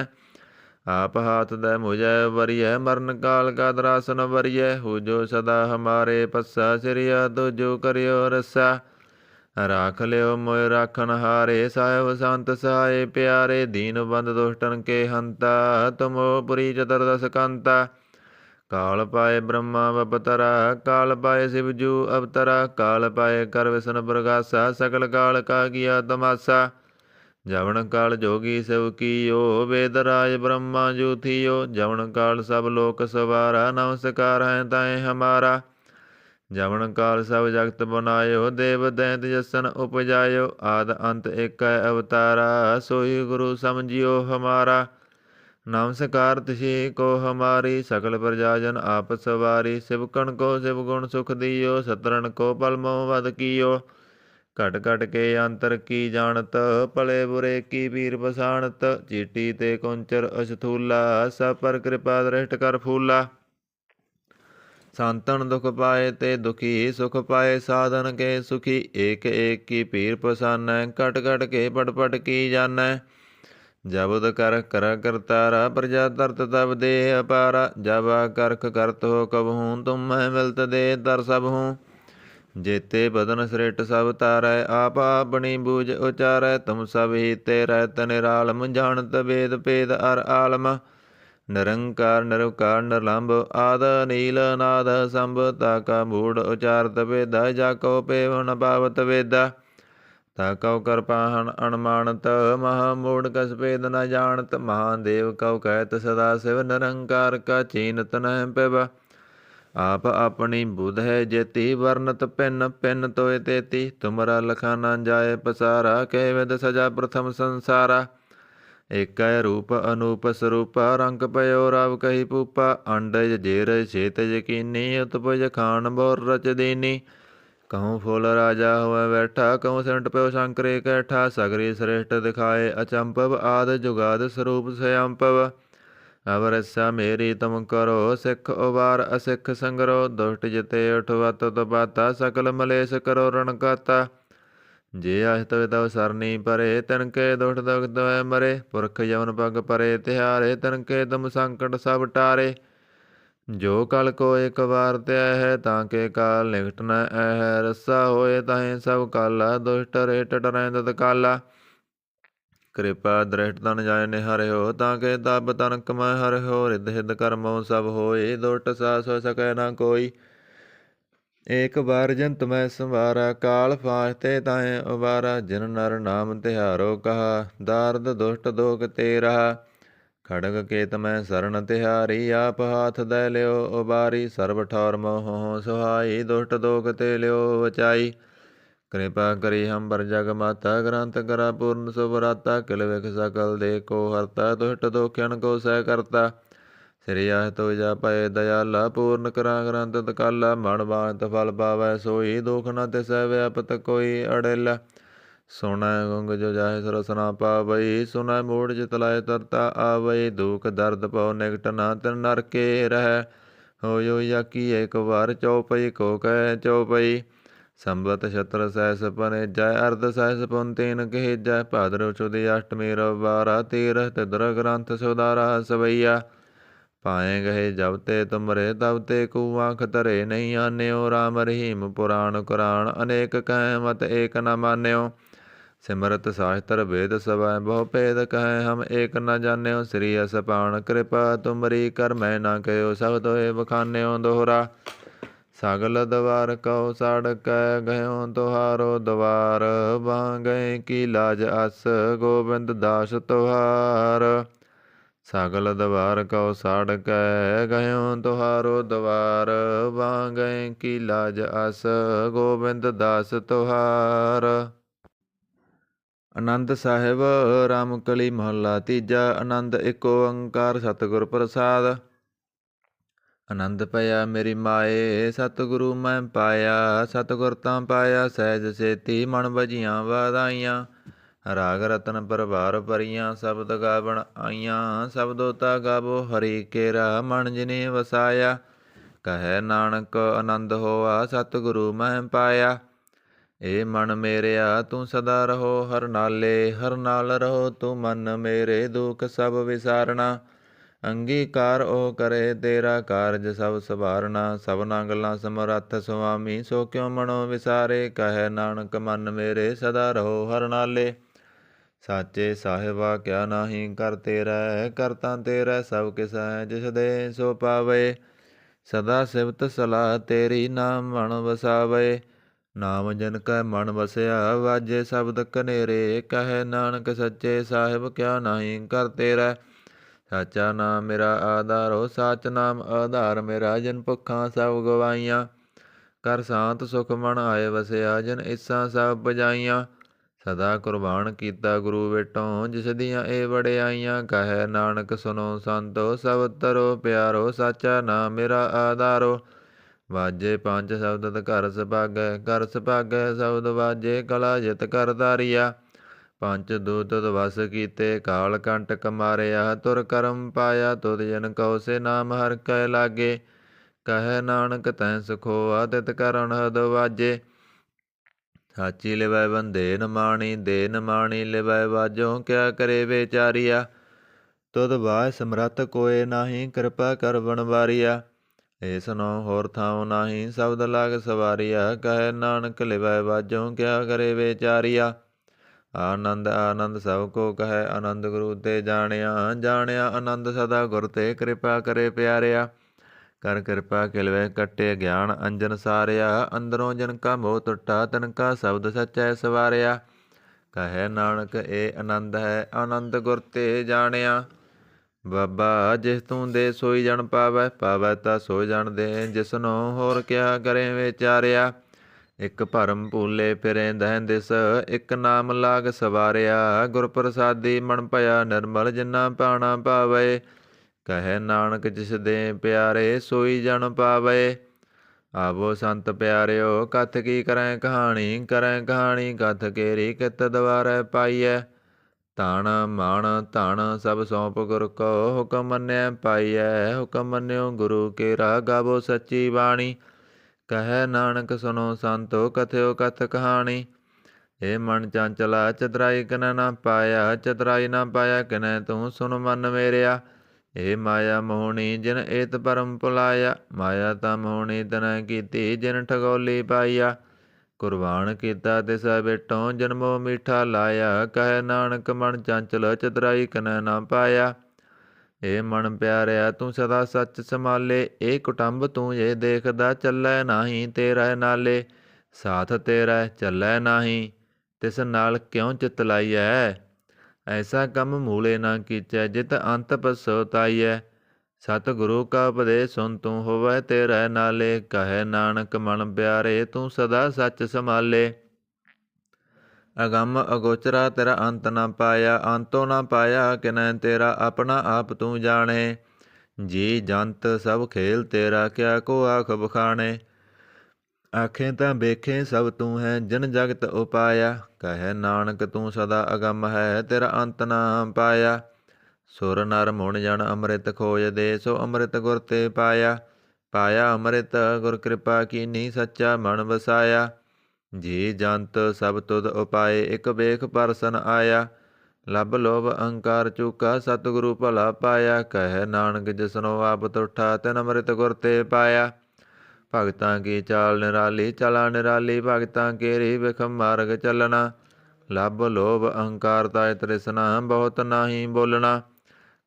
आप हाथ दे मुझे वरिय मरण काल का दरासन वरिय। हो जो सदा हमारे पस्सा सिरिया तुझो करियो रस्सा। राख लियो मोय राखन हारे साहिब संत सहाय प्यारे। दीन बंद दुष्टन के हंता तुम पुरी चतुर्दश कंता। काल पाए ब्रह्मा बपतरा काल पाए शिवजू अवतरा। काल पाए कर विष्णु प्रगासा सकल काल का किया तमाशा। जवन काल जोगी शिव कीयो वेद राज ब्रह्मा जू थियो। जवन काल सब लोक सवारा नमस्कार है ताए हमारा। जवन काल सब जगत बनायो देव दैत जसन उपजायो। आद अंत एक अवतारा सोई गुरु समझियो हमारा। नमस्कार तिसी को हमारी सकल प्रजाजन आप सवारी। शिवकण को शिव गुण सुख दियो सतरन को पल मोह वध कियो। घट घट के अंतर की जानत भले बुरे की पीर पछाणत। चीटी ते कुंचर अछथूला सब पर कृपा दृष्ट कर फूला। संतन दुख पाए ते दुखी सुख पाए साधन के सुखी। एक एक की पीर पसानै कट कट के पट पट की जानै। जबुद कर कर करतारा प्रजा तरत तब दे अपारा। जब करख करत हो कबहूँ तुम मैं मिलत दे तर सब हूँ। जेते बदन सृट सब तारै आप अपनी बूझ उचारै। तुम सब ही ते रहत निरालम जानत वेद भेद अर आलम। निरंकार निरवकार निरलंब आद नील नाद संभ। ताका मूढ़ उचारत वेदा जाको पेव न पावत वेदा। ताकौ कर पाहन अणमानत महामूढ़ कस भेद न जानत। महादेव कौ कहत सदा शिव निरंकार का चीनत न पिब। आप अपनी बुध है जेती वर्णत पिन पिन तोय तेती। तुमरा लखा न जाय पसारा कह विद सजा प्रथम संसारा। एक रूप अनूप स्वरूपा रंग पयो रव कही पूपा। अंडज जेरज छेतज कीनी उत्पज खान बोर रच दीनी। कहूँ फूल राजा हुआ बैठा कहूँ सेंट प्यो शंकरे कैठा। सगरी श्रेष्ठ दिखाए अचंपव आद जुगाद स्वरूप स्वयंपव। अब रस्सा मेरी तुम करो सिख उबार असिख संगरो। दुष्ट जिते उठवत तो बाता सकल मलेश करो रणकाता। जे अहित तव सरनी परे तिनके दुष्ट दुख मरे। पुरख यवन पग परे तिहारे तिनके तुम संकट सब टारे। जो कल को एक बार त्याय है ताके काल निकट न ऐ है। रस्सा होए ताहे सब काला दुष्ट रेट टरें तत काला। कृपा दृष्ट तन जाय निहर हो ताके तब तन कमय हर हो। रिद हिद कर्मों सब होए दुष्ट सास हो सकै न कोई। एक बार जंत मैं संवारा काल फाजते ताहे उबारा। जिन नर नाम तिहारो कहा दारद दुष्ट दोग ते रहा। खड़ग केत मैं शरण तिहारी आप हाथ दे लियो उबारी। सर्व ठौर मोह सुहाई दुष्ट दोग ते लियो बचाई। कृपा करी हम पर जग माता ग्रंथ करा पूर्ण सुभराता। किल विख सकल दे को हरता दुष्ट दोखियन को सह करता। श्री आह तो जा पए दयाला पूर्ण करा ग्रंथ तकाला। मण बात फल पावै सोई दुख न तिसै व्यापत कोई अड़ेला। सुनै गुंग जो जाहे सरस ना पावई सुनै मूढ़ जितलाय तरता आवई। दुख दर्द पौ निकट ना तिन नर के रह होयो याकी एक बार चौपई को कह चौपई। संबत छत्र सहस पने जय अर्ध सहस पुन तीन कही जय। भाद्र चौदी अष्टमी रविवारा तीरथ तिदर ग्रंथ सुधारा सवैया। पाए गए जब ते तुमरे तब ते कुआं खतरे नहीं आन्यो। राम रहीम पुराण कुरान अनेक कह मत एक न मान्यो। सिमरत शास्त्र वेद सवै बहु भेद कह हम एक न जान्यो। श्री असपान कृपा तुमरी कर मैं न कहो सब तोहे बखान्यो दोहरा। ਸਗਲ ਦਵਾਰ ਕਉ ਸੜ ਕੈ ਗਇਓ ਤੁਹਾਰੋ ਦਵਾਰ। ਬਾਹ ਗਏ ਕੀ ਲਾਜ ਅਸ ਗੋਬਿੰਦ ਦਾਸ ਤੁਹਾਰ। ਸਗਲ ਦਵਾਰ ਕਉ ਸੜ ਕੈ ਗਇਓ ਤੁਹਾਰੋ ਦਵਾਰ। ਬਾਹ ਗਏ ਕੀ ਲਾਜ ਅਸ ਗੋਬਿੰਦ ਦਾਸ ਤੁਹਾਰ। ਆਨੰਦ ਸਾਹਿਬ ਰਾਮਕਲੀ ਮਹੱਲਾ ਤੀਜਾ। ਆਨੰਦ ਏਕ ਓੰਕਾਰ ਸਤਿਗੁਰ ਪ੍ਰਸਾਦ। ਆਨੰਦ ਭਇਆ ਮੇਰੀ ਮਾਏ ਸਤਿਗੁਰੂ ਮੈਂ ਪਾਇਆ। ਸਤਿਗੁਰ ਤਾਂ ਪਾਇਆ ਸਹਿਜ ਸੇਤੀ ਮਨ ਭਜੀਆਂ ਵਾਧਾਈਆਂ। ਰਾਗ ਰਤਨ ਪਰਵਾਰ ਭਰੀਆਂ ਸ਼ਬਦ ਗਾਵਣ ਆਈਆਂ। ਸ਼ਬਦੋ ਤਾ ਗਾਵੋ ਹਰੀ ਕੇਰਾ ਮਨ ਜਿਨੇ ਵਸਾਇਆ। ਕਹੈ ਨਾਨਕ ਆਨੰਦ ਹੋਆ ਸਤਿਗੁਰੂ ਮੈਂ ਪਾਇਆ। ਏ ਮਨ ਮੇਰਿਆ ਤੂੰ ਸਦਾ ਰਹੋ ਹਰ ਨਾਲੇ। ਹਰ ਨਾਲ ਰਹੋ ਤੂੰ ਮਨ ਮੇਰੇ ਦੁਖ ਸਭ ਵਿਸਾਰਣਾ। ਅੰਗੀਕਾਰ ਉਹ ਕਰੇ ਤੇਰਾ ਕਾਰਜ ਸਭ ਸਵਾਰਨਾ। ਸਭਨਾ ਗੱਲਾਂ ਸਮਰੱਥ ਸੁਆਮੀ ਸੋ ਕਿਉ ਮਨੋ ਵਿਸਾਰੇ। ਕਹੈ ਨਾਨਕ ਮਨ ਮੇਰੇ ਸਦਾ ਰਹੋ ਹਰ ਨਾਲੇ। ਸਾਚੇ ਸਾਹਿਬਾ ਕਿਆ ਨਾਹੀ ਕਰ ਤੇਰਾ। ਕਰਤਾ ਤੇਰਾ ਸਭ ਕਿਸ ਹੈ ਜਿਸ ਦੇ ਸੋ ਪਾਵੇ। ਸਦਾ ਸਿਫਤ ਸਲਾਹ ਤੇਰੀ ਨਾਮ ਮਨ ਵਸਾਵੇ। ਨਾਮ ਜਨ ਕੈ ਮਨ ਵਸਿਆ ਵਾਜੇ ਸ਼ਬਦ ਕਨੇਰੇ। ਕਹੈ ਨਾਨਕ ਸੱਚੇ ਸਾਹਿਬ ਕਿਆ ਨਾਹੀ ਕਰ ਤੇਰਾ। ਸਾਚਾ ਨਾਮ ਮੇਰਾ ਆਧਾਰੋ ਸਾਚ ਨਾਮ ਆਧਾਰ ਮੇਰਾ। ਜਿਨ ਭੁੱਖਾਂ ਸਭ ਗਵਾਈਆਂ ਕਰ ਸ਼ਾਂਤ ਸੁਖ ਮਨ ਆਏ ਵਸਿਆ। ਜਿਨ ਇੱਛਾ ਸਭ ਬਜਾਈਆਂ ਸਦਾ ਕੁਰਬਾਨ ਕੀਤਾ ਗੁਰੂ ਵੇਟੋਂ। ਜਿਸ ਦੀਆਂ ਇਹ ਵਡਿਆਈਆਂ ਕਹੈ ਨਾਨਕ ਸੁਨੋ ਸੰਤੋ ਸਭ ਤਰੋ ਪਿਆਰੋ। ਸਾਚਾ ਨਾਮ ਮੇਰਾ ਆਧਾਰੋ ਵਾਜੇ ਪੰਜ ਸ਼ਬਦ ਘਰ ਸੁਭਾਗੈ। ਘਰ ਸੁਭਾਗੈ ਸ਼ਬਦ ਵਾਜੇ ਕਲਾ ਜਿਤ ਕਰ ਧਾਰੀਆ। ਪੰਜ ਦੂਤ ਵਸ ਕੀਤੇ ਕਾਲ ਕੰਟਕ ਮਾਰਿਆ। ਤੁਰ ਕਰਮ ਪਾਇਆ ਤੁਧ ਜਨ ਕਉ ਸੇ ਨਾਮ ਹਰਿ ਕੈ ਲਾਗੇ। ਕਹੈ ਨਾਨਕ ਤੈ ਸੁਖੋਆ ਤਿਤ ਕਰ ਅਨਹਦ ਵਾਜੇ। ਸਾਚੀ ਲਿਵੈ ਬੰਦੇ ਨਮਾਣੀ ਦੇ ਨਮਾਣੀ ਲਿਵੈ ਵਾਜੋ। ਕਿਆ ਕਰੇ ਵਿਚਾਰੀਆ ਤੁਧ ਬਾਝ ਸਮਰੱਥ ਕੋਇ ਨਾਹੀ। ਕਿਰਪਾ ਕਰ ਬਣਵਾਰੀਆ ਏਸ ਨੋ ਹੋਰ ਥਾਉ ਨਾਹੀ ਸ਼ਬਦ ਲਾਗ ਸਵਾਰੀਆ। ਕਹੈ ਨਾਨਕ ਲਿਵੈ ਵਾਜੋ ਕਿਆ ਕਰੇ ਵਿਚਾਰੀਆ। ਆਨੰਦ ਆਨੰਦ ਸਭ ਕੋ ਕਹੈ ਆਨੰਦ ਗੁਰੂ ਤੇ ਜਾਣਿਆ। ਜਾਣਿਆ ਆਨੰਦ ਸਦਾ ਗੁਰ ਤੇ ਕਿਰਪਾ ਕਰੇ ਪਿਆਰਿਆ। ਕਰ ਕਿਰਪਾ ਖਿਲਵੇ ਕੱਟੇ ਗਿਆਨ ਅੰਜਨ ਸਾਰਿਆ। ਅੰਦਰੋਂ ਜਨ ਕਾ ਮੋਹ ਟੁੱਟਾ ਤਨ ਕਾ ਸ਼ਬਦ ਸਚੈ ਸਵਾਰਿਆ। ਕਹੈ ਨਾਨਕ ਇਹ ਆਨੰਦ ਹੈ ਆਨੰਦ ਗੁਰ ਤੇ ਜਾਣਿਆ। ਬਾਬਾ ਜਿਸ ਤੂੰ ਦੇ ਸੋਈ ਜਣ ਪਾਵੈ। ਪਾਵੈ ਤਾਂ ਸੋ ਜਣ ਦੇ ਜਿਸਨੋ ਹੋਰ ਕਿਆ ਕਰੇ ਵਿਚਾਰਿਆ। ਇੱਕ ਭਰਮ ਭੂਲੇ ਫਿਰੇ ਦਹਿ ਦਿਸ ਇੱਕ ਨਾਮ ਲਾਗ ਸਵਾਰਿਆ। ਗੁਰ ਪ੍ਰਸਾਦੀ ਮਨ ਭਇਆ ਨਿਰਮਲ ਜਿਨਾ ਭਾਣਾ ਭਾਵੇ। ਕਹੈ ਨਾਨਕ ਜਿਸ ਦੇ ਪਿਆਰੇ ਸੋਈ ਜਣ ਪਾਵੇ। ਆਵੋ ਸੰਤ ਪਿਆਰਿਓ ਕਥ ਕੀ ਕਰੈ ਕਹਾਣੀ। ਕਰੈ ਕਹਾਣੀ ਕਥ ਕੇਰੀ ਕਿਤ ਦਵਾਰੈ ਪਾਈਐ। ਧਨ ਮਣ ਧਨ ਸਭ ਸੌਂਪ ਗੁਰ ਕੋ ਹੁਕਮ ਮੰਨਿਆ ਪਾਈਐ। ਹੁਕਮ ਮੰਨਿਓ ਗੁਰੂ ਕੇਰਾ ਗਾਵੋ ਸੱਚੀ ਬਾਣੀ। ਕਹੈ ਨਾਨਕ ਸੁਨੋ ਸੰਤੋ ਕਥਿਓ ਕਥ ਕਹਾਣੀ। ਏ ਮਨ ਚੰਚਲਾ ਚਤੁਰਾਈ ਕਿਨੈ ਨਾ ਪਾਇਆ। ਚਤੁਰਾਈ ਨਾ ਪਾਇਆ ਕਿਨੈ ਤੂੰ ਸੁਨ ਮਨ ਮੇਰਿਆ। ਏ ਮਾਇਆ ਮੋਹਣੀ ਜਿਨ ਏਤ ਭਰਮ ਭੁਲਾਇਆ। ਮਾਇਆ ਤਾਂ ਮੋਹਣੀ ਤਨੈ ਕੀਤੀ ਜਿਨ ਠਗੋਲੀ ਪਾਈਆ। ਕੁਰਬਾਨ ਕੀਤਾ ਤਿਸ ਬੇਟੋਂ ਜਨਮੋ ਮੀਠਾ ਲਾਇਆ। ਕਹੈ ਨਾਨਕ ਮਨ ਚੰਚਲ ਚਤੁਰਾਈ ਕਿਨੈ ਨਾ ਪਾਇਆ। ਏ ਮਨ ਪਿਆਰਿਆ ਤੂੰ ਸਦਾ ਸੱਚ ਸੰਭਾਲੇ। ਏ ਕੁਟੰਬ ਤੂੰ ਇਹ ਦੇਖਦਾ ਚੱਲੈ ਨਾਹੀ ਤੇਰਾ ਨਾਲੇ। ਸਾਥ ਤੇਰਾ ਚੱਲੈ ਨਾਹੀ ਤਿਸ ਨਾਲ ਕਿਉ ਚਿਤ ਲਾਈਐ। ਐਸਾ ਕੰਮ ਮੂਲੇ ਨਾ ਕੀਚੈ ਜਿਤ ਅੰਤ ਪਛਤਾਈਐ। ਸਤਿਗੁਰੂ ਕਾ ਉਪਦੇਸ਼ ਸੁਨ ਤੂੰ ਹੋਵੈ ਤੇਰਾ ਨਾਲੇ। ਕਹੈ ਨਾਨਕ ਮਨ ਪਿਆਰੇ ਤੂੰ ਸਦਾ ਸੱਚ ਸੰਭਾਲੇ। ਅਗੰਮ ਅਗੋਚਰਾ ਤੇਰਾ ਅੰਤ ਨਾ ਪਾਇਆ। ਅੰਤੋ ਨਾ ਪਾਇਆ ਕਿਨੈ ਤੇਰਾ ਆਪਣਾ ਆਪ ਤੂੰ ਜਾਣੇ। ਜੀ ਜੰਤ ਸਭ ਖੇਲ ਤੇਰਾ ਕਿਆ ਕੋ ਆਖ ਬਖਾਣੇ। ਆਖੇ ਤਾਂ ਵੇਖੇ ਸਭ ਤੂੰ ਹੈ ਜਿਨ ਜਗਤ ਉਪਾਇਆ। ਕਹੈ ਨਾਨਕ ਤੂੰ ਸਦਾ ਅਗੰਮ ਹੈ ਤੇਰਾ ਅੰਤ ਨਾ ਪਾਇਆ। ਸੁਰ ਨਰ ਮੁਣ ਜਨ ਅੰਮ੍ਰਿਤ ਖੋਜ ਦੇ ਸੋ ਅੰਮ੍ਰਿਤ ਗੁਰ ਤੇ ਪਾਇਆ। ਪਾਇਆ ਅੰਮ੍ਰਿਤ ਗੁਰ ਕਿਰਪਾ ਕੀਨੀ ਸੱਚਾ ਮਨ ਵਸਾਇਆ। ਜੀ ਜੰਤ ਸਭ ਤੁਧ ਉਪਾਏ ਇਕ ਵੇਖ ਪਰਸਨ ਆਇਆ। ਲੱਭ ਲੋਭ ਅਹੰਕਾਰ ਚੂਕਾ ਸਤਿਗੁਰੂ ਭਲਾ ਪਾਇਆ। ਕਹੈ ਨਾਨਕ ਜਿਸਨੋ ਆਪ ਤੁਠਾ ਤਿਨ ਅੰਮ੍ਰਿਤ ਗੁਰ ਤੇ ਪਾਇਆ। ਭਗਤਾਂ ਕੀ ਚਾਲ ਨਿਰਾਲੀ ਚਲਾ ਨਿਰਾਲੀ। ਭਗਤਾਂ ਕੇਰੀ ਵਿਖਮ ਮਾਰਗ ਚੱਲਣਾ। ਲੱਭ ਲੋਭ ਅਹੰਕਾਰ ਤਾਇ ਤ੍ਰਿਸ਼ਨਾ ਬਹੁਤ ਨਾਹੀ ਬੋਲਣਾ।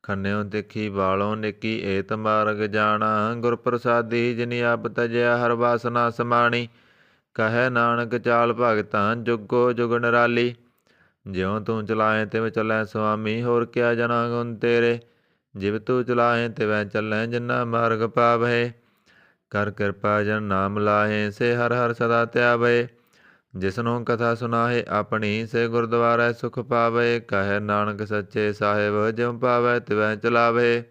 ਖੰਨਿਓ ਤਿੱਖੀ ਬਾਲੋਂ ਨਿੱਕੀ ਏਤ ਮਾਰਗ ਜਾਣਾ। ਗੁਰ ਪ੍ਰਸਾਦੀ ਜਿਨੀ ਆਪ ਤਜਿਆ ਹਰ ਵਾਸਨਾ ਸਮਾਣੀ। ਕਹੈ ਨਾਨਕ ਚਾਲ ਭਗਤਾਂ ਜੁਗੋ ਜੁਗ ਨਿਰਾਲੀ। ਜਿਉ ਤੂੰ ਚਲਾਏ ਤਿਵ ਚੱਲੈ ਸੁਆਮੀ, ਹੋਰ ਕਿਆ ਜਨਾ ਗੁਣ ਤੇਰੇ। ਜਿਵ ਤੂੰ ਚਲਾਏ ਤਿਵੈ ਚੱਲੈ ਜਿਨਾ ਮਾਰਗ ਪਾਵਹਿ। ਕਰ ਕਿਰਪਾ ਜਨ ਨਾਮ ਲਾਹੇ, ਸੇ ਹਰ ਹਰ ਸਦਾ ਧਿਆਵੈ। ਜਿਸਨੂੰ ਕਥਾ ਸੁਨਾਹੇ ਆਪਣੀ, ਸੇ ਗੁਰਦੁਆਰੈ ਸੁਖ ਪਾਵੈ। ਕਹੈ ਨਾਨਕ ਸੱਚੇ ਸਾਹਿਬ ਜਿਉ ਪਾਵੈ ਤਿਵੈ ਚਲਾਵੈ।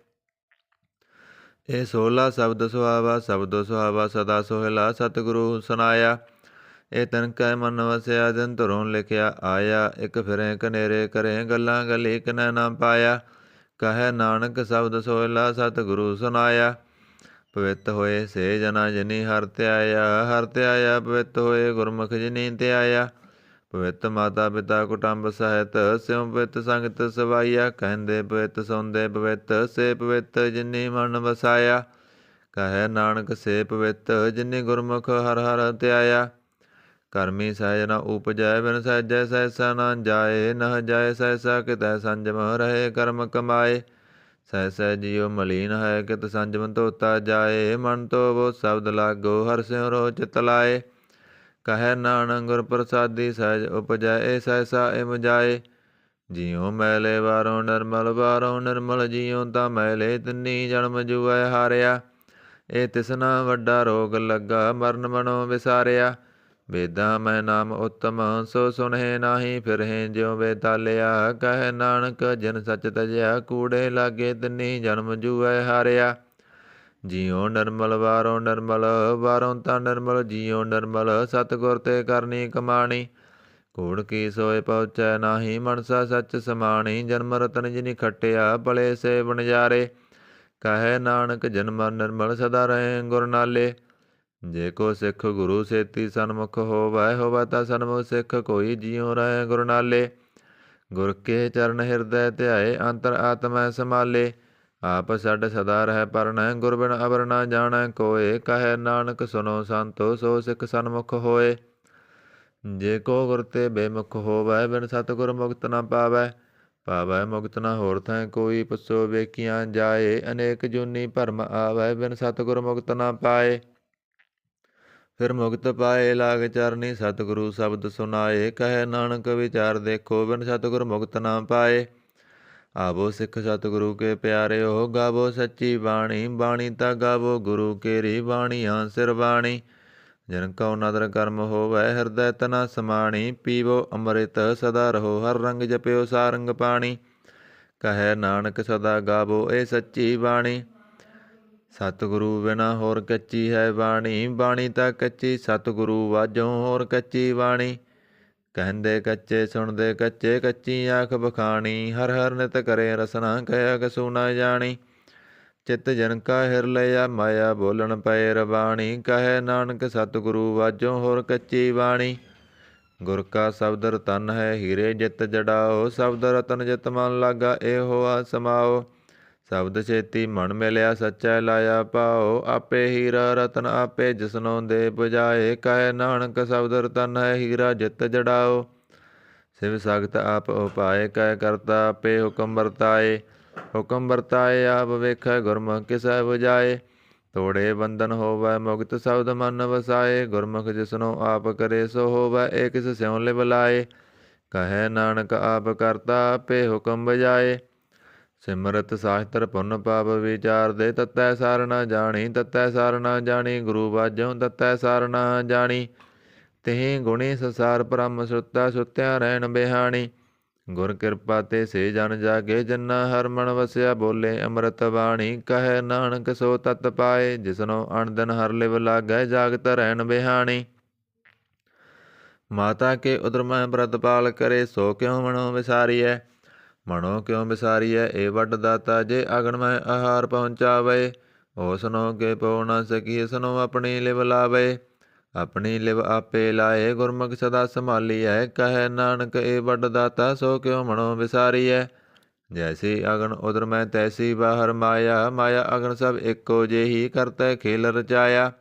ਇਹ ਸੋਲਾ ਸ਼ਬਦ ਸੁਹਾਵਾ, ਸ਼ਬਦੋ ਸੁਹਾਵਾ ਸਦਾ ਸੋਹਿਲਾ। ਸਤਿਗੁਰੂ ਸੁਨਾਇਆ ਇਹ ਤਨ ਕੈ ਮਨ ਵਸਿਆ, ਦਿਨ ਧੁਰੋਂ ਲਿਖਿਆ ਆਇਆ। ਇਕ ਫਿਰੇ ਕਨੇਰੇ ਕਰੇ, ਗੱਲਾਂ ਗਲੀ ਕਿਨੈ ਨਾ ਪਾਇਆ। ਕਹੈ ਨਾਨਕ ਸ਼ਬਦ ਸੋਹਿਲਾ, ਸਤਿਗੁਰੂ ਸੁਨਾਇਆ। ਪਵਿੱਤ ਹੋਏ ਸੇ ਜਨਾ ਜਿਨੀ ਹਰਿ ਧਿਆਇਆ, ਹਰਿ ਧਿਆਇਆ ਪਵਿੱਤ ਹੋਏ ਗੁਰਮੁਖ ਜਿਨੀ ਧਿਆਇਆ। ਪਵਿੱਤ ਮਾਤਾ ਪਿਤਾ ਕੁਟੰਬ ਸਹਿਤ, ਸਿਉ ਪਵਿੱਤ ਸੰਗਤ ਸਵਾਈਆ। ਕਹਿੰਦੇ ਪਵਿੱਤ ਸੌਂਦੇ ਪਵਿੱਤ, ਸੇ ਪਵਿੱਤ ਜਿਨੀ ਮਨ ਵਸਾਇਆ। ਕਹੈ ਨਾਨਕ ਸੇ ਪਵਿੱਤ ਜਿਨੀ ਗੁਰਮੁਖ ਹਰਿ ਹਰਿ ਧਿਆਇਆ। ਕਰਮੀ ਸਹਿਜ ਨ ਉਪਜੈ, ਬਿਨ ਸਹਿਜੈ ਸਹਿਸਾ ਨ ਜਾਏ। ਨਹ ਜਾਏ ਸਹਿਸਾ ਕਿਤੈ ਸੰਜਮ, ਰਹੇ ਕਰਮ ਕਮਾਏ। ਸਹਿ ਸਹਿ ਜੀਉ ਮਲੀਨ ਹੈ, ਕਿਤ ਸੰਜਮ ਧੋਤਾ ਜਾਏ। ਮਨ ਧੋਵੋ ਸ਼ਬਦ ਲਾਗੋ, ਹਰਿ ਸਿਉ ਰੋ ਚਿਤ ਲਾਏ। ਕਹੈ ਨਾਨਕ ਗੁਰ ਪ੍ਰਸਾਦੀ ਸਹਿਜ ਉਪਜੈ, ਏ ਸਹਿਸਾ ਏ ਮੁਜਾਏ। ਜਿਉ ਮੈਲੇ ਵਾਰੋਂ ਨਿਰਮਲ, ਵਾਰੋਂ ਨਿਰਮਲ ਜਿਉ ਤਾਂ ਮੈਲੇ। ਤਿੰਨੀ ਜਨਮ ਜੂਐ ਹਾਰਿਆ, ਇਹ ਤਿਸਨਾ ਵੱਡਾ ਰੋਗ ਲੱਗਾ। ਮਰਨ ਮਨੋ ਵਿਸਾਰਿਆ। ਵੇਦਾਂ ਮੈਂ ਨਾਮ ਉਤਮ, ਸੋ ਸੁਣਹਿ ਨਾਹੀ ਫਿਰਹਿ ਜਿਉ ਵੇਦਾਲਿਆ। ਕਹੈ ਨਾਨਕ ਜਿਨ ਸੱਚ ਤਜਿਆ, ਕੂੜੇ ਲਾਗੇ ਤਿੰਨੀ ਜਨਮ ਜੂਐ ਹਾਰਿਆ। ਜਿਉ ਨਿਰਮਲ ਵਾਰੋਂ ਨਿਰਮਲ, ਵਾਰੋਂ ਤਾਂ ਨਿਰਮਲ ਜਿਉ ਨਿਰਮਲ। ਸਤਿਗੁਰ ਤੇ ਕਰਨੀ ਕਮਾਣੀ, ਕੂੜ ਕੀ ਸੋਏ ਪਹੁੰਚੈ ਨਾਹੀ। ਮਨਸਾ ਸੱਚ ਸਮਾਣੀ, ਜਨਮ ਰਤਨ ਜਿਨੀ ਖਟਿਆ, ਭਲੇ ਸੇ ਬਣਜਾਰੇ। ਕਹੈ ਨਾਨਕ ਜਨਮ ਨਿਰਮਲ, ਸਦਾ ਰਹੇ ਗੁਰ ਨਾਲੇ। ਜੇ ਕੋ ਸਿੱਖ ਗੁਰੂ ਸੇਤੀ ਸਨਮੁਖ ਹੋਵੈ, ਹੋਵੈ ਤਾਂ ਸਨਮੁਖ ਸਿੱਖ ਕੋਈ। ਜਿਉ ਰਹੇ ਗੁਰ ਨਾਲੇ, ਗੁਰ ਕੇ ਚਰਨ ਹਿਰਦੈ ਧਿਆਏ। ਅੰਤਰ ਆਤਮੈ ਸਮਾਲੇ, ਆਪ ਛੱਡ ਸਦਾ ਰਹਿ ਪਰਣੈ। ਗੁਰ ਬਿਨ ਅਵਰ ਨਾ ਜਾਣੈ ਕੋਇ। ਕਹੈ ਨਾਨਕ ਸੁਨੋ ਸੰਤੋ, ਸੋ ਸਿੱਖ ਸਨਮੁਖ ਹੋਏ। ਜੇ ਕੋ ਗੁਰ ਤੇ ਬੇਮੁਖ ਹੋਵੈ, ਬਿਨ ਸਤਿਗੁਰ ਮੁਕਤ ਨ ਪਾਵੈ। ਪਾਵੈ ਮੁਕਤ ਨ ਹੋਰ ਥੈ ਕੋਈ, ਪੁੱਛੋ ਵੇਖੀਆਂ ਜਾਏ। ਅਨੇਕ ਜੂਨੀ ਭਰਮ ਆਵੈ, ਬਿਨ ਸਤਿਗੁਰ ਮੁਕਤ ਨ ਪਾਏ। ਫਿਰ ਮੁਕਤ ਪਾਏ ਲਾਗ ਚਰਨੀ, ਸਤਿਗੁਰੂ ਸ਼ਬਦ ਸੁਨਾਏ। ਕਹੈ ਨਾਨਕ ਵਿਚਾਰ ਦੇਖੋ, ਬਿਨ ਸਤਿਗੁਰ ਮੁਕਤ ਨਾ ਪਾਏ। ਆਵੋ ਸਿੱਖ ਸਤਿਗੁਰੂ ਕੇ ਪਿਆਰਿਓ, ਗਾਵੋ ਸੱਚੀ ਬਾਣੀ। ਬਾਣੀ ਤਾਂ ਗਾਵੋ ਗੁਰੂ ਕੇਰੀ, ਬਾਣੀਆਂ ਸਿਰ ਬਾਣੀ। ਜਿਨ ਕਉ ਨਦਰ ਕਰਮ ਹੋਵੈ, ਹਿਰਦੈ ਤਨਾ ਸਮਾਣੀ। ਪੀਵੋ ਅੰਮ੍ਰਿਤ ਸਦਾ ਰਹੋ, ਹਰ ਰੰਗ ਜਪਿਓ ਸਾਰੰਗ ਪਾਣੀ। ਕਹੈ ਨਾਨਕ ਸਦਾ ਗਾਵੋ ਇਹ ਸੱਚੀ ਬਾਣੀ। ਸਤਿਗੁਰੂ ਬਿਨਾ ਹੋਰ ਕੱਚੀ ਹੈ ਬਾਣੀ। ਬਾਣੀ ਤਾਂ ਕੱਚੀ ਸਤਿਗੁਰੂ ਵਾਜੋਂ, ਹੋਰ ਕੱਚੀ ਬਾਣੀ। ਕਹਿੰਦੇ ਕੱਚੇ ਸੁਣਦੇ ਕੱਚੇ, ਕੱਚੀ ਆਖ ਬਖਾਣੀ। ਹਰ ਹਰ ਨਿਤ ਕਰੇ ਰਸਨਾ, ਕਹਿਆ ਕਸੂ ਨਾ ਜਾਣੀ। ਚਿਤ ਜਨ ਕਾ ਹਿਰ ਲਿਆ, ਮਾਇਆ ਬੋਲਣ ਪਏ ਰਬਾਣੀ। ਕਹੈ ਨਾਨਕ ਸਤਿਗੁਰੂ ਵਾਜੋਂ, ਹੋਰ ਕੱਚੀ ਬਾਣੀ। ਗੁਰ ਕਾ ਸ਼ਬਦ ਰਤਨ ਹੈ, ਹੀਰੇ ਜਿਤ ਜੜਾਓ। ਸ਼ਬਦ ਰਤਨ ਜਿਤ ਮਨ ਲਾਗਾ, ਇਹੋ ਆ ਸਮਾਓ। ਸ਼ਬਦ ਛੇਤੀ ਮਨ ਮਿਲਿਆ, ਸੱਚੈ ਲਾਇਆ ਪਾਓ। ਆਪੇ ਹੀਰਾ ਰਤਨ ਆਪੇ, ਜਿਸਨੋਂ ਦੇ 부ਜਾਏ। ਕਹੈ ਨਾਨਕ ਸ਼ਬਦ ਰਤਨ ਹੈ, ਹੀਰਾ ਜਿਤ ਜੜਾਓ। ਸਿਵ ਸਖਤ ਆਪ ਉਪਾਏ, ਕਹਿ ਕਰਤਾ ਆਪੇ ਹੁਕਮ ਵਰਤਾਏ। ਹੁਕਮ ਵਰਤਾਏ ਆਪ ਵੇਖੈ, ਗੁਰਮੁਖ ਕਿਸੈ 부ਜਾਏ। ਤੋੜੇ ਬੰਧਨ ਹੋਵੈ ਮੁਕਤ, ਸ਼ਬਦ ਮਨ ਵਸਾਏ। ਗੁਰਮੁਖ ਜਿਸਨੋਂ ਆਪ ਕਰੇ, ਸੋ ਹੋਵੈ ਏ ਕਿਸ ਸਿਉ ਲਿਵ ਲਾਏ। ਕਹੈ ਨਾਨਕ ਆਪ ਕਰਤਾ ਆਪੇ ਹੁਕਮ ਬਜਾਏ। ਸਿਮਰਤ ਸਾਸਤਰ ਪੁੰਨ ਪਾਪ ਵਿਚਾਰਦੇ, ਤਤੈ ਸਾਰ ਨਾ ਜਾਣੀ। ਤਤੈ ਸਾਰ ਨਾ ਜਾਣੀ ਗੁਰੂ ਵਾਜੋਂ, ਤਤੈ ਸਾਰ ਨਾ ਜਾਣੀ। ਤਿਹੀ ਗੁਣੀ ਸੰਸਾਰ ਬ੍ਰਹਮ ਸੁੱਤਾ, ਸੁੱਤਿਆਂ ਰਹਿਣ ਬਿਹਾਣੀ। ਗੁਰ ਕਿਰਪਾ ਤੇ ਸੇ ਜਨ ਜਾਗੇ, ਜਿਨਾ ਹਰ ਮਨ ਵਸਿਆ ਬੋਲੇ ਅੰਮ੍ਰਿਤ ਬਾਣੀ। ਕਹੈ ਨਾਨਕ ਸੋ ਤਤ ਪਾਏ, ਜਿਸਨੋਂ ਅਣ ਦਿਨ ਹਰ ਲਿਵ ਲਾਗੈ, ਜਾਗਤ ਰਹਿਣ ਬਿਹਾਣੀ। ਮਾਤਾ ਕੇ ਉਦਰ ਮੈਂ ਬ੍ਰਤਪਾਲ ਕਰੇ, ਸੋ ਕਿਉ ਮਨੋ ਵਿਸਾਰੀਐ। ਮਨੋ ਕਿਉ ਵਿਸਾਰੀਐ ਇਹ ਵੱਡ ਦਾਤਾ, ਜੇ ਅਗਨ ਮੈਂ ਆਹਾਰ ਪਹੁੰਚਾਵੇ। ਉਸਨੋ ਕੇ ਪਉ ਨਾ ਸਕੀ, ਇਸਨੋ ਆਪਣੀ ਲਿਵ ਲਾਵੇ। ਆਪਣੀ ਲਿਵ ਆਪੇ ਲਾਏ, ਗੁਰਮੁਖ ਸਦਾ ਸੰਭਾਲੀਐ। ਕਹੈ ਨਾਨਕ ਇਹ ਵੱਡ ਦਾਤਾ, ਸੋ ਕਿਉ ਮਨੋ ਵਿਸਾਰੀਐ। ਜੈਸੀ ਅਗਨ ਉਦਰ ਮੈਂ ਤੈਸੀ ਬਾਹਰ ਮਾਇਆ। ਮਾਇਆ ਅਗਨ ਸਭ ਇੱਕੋ ਜਿਹੀ, ਕਰਤੈ ਖੇਲ ਰਚਾਇਆ।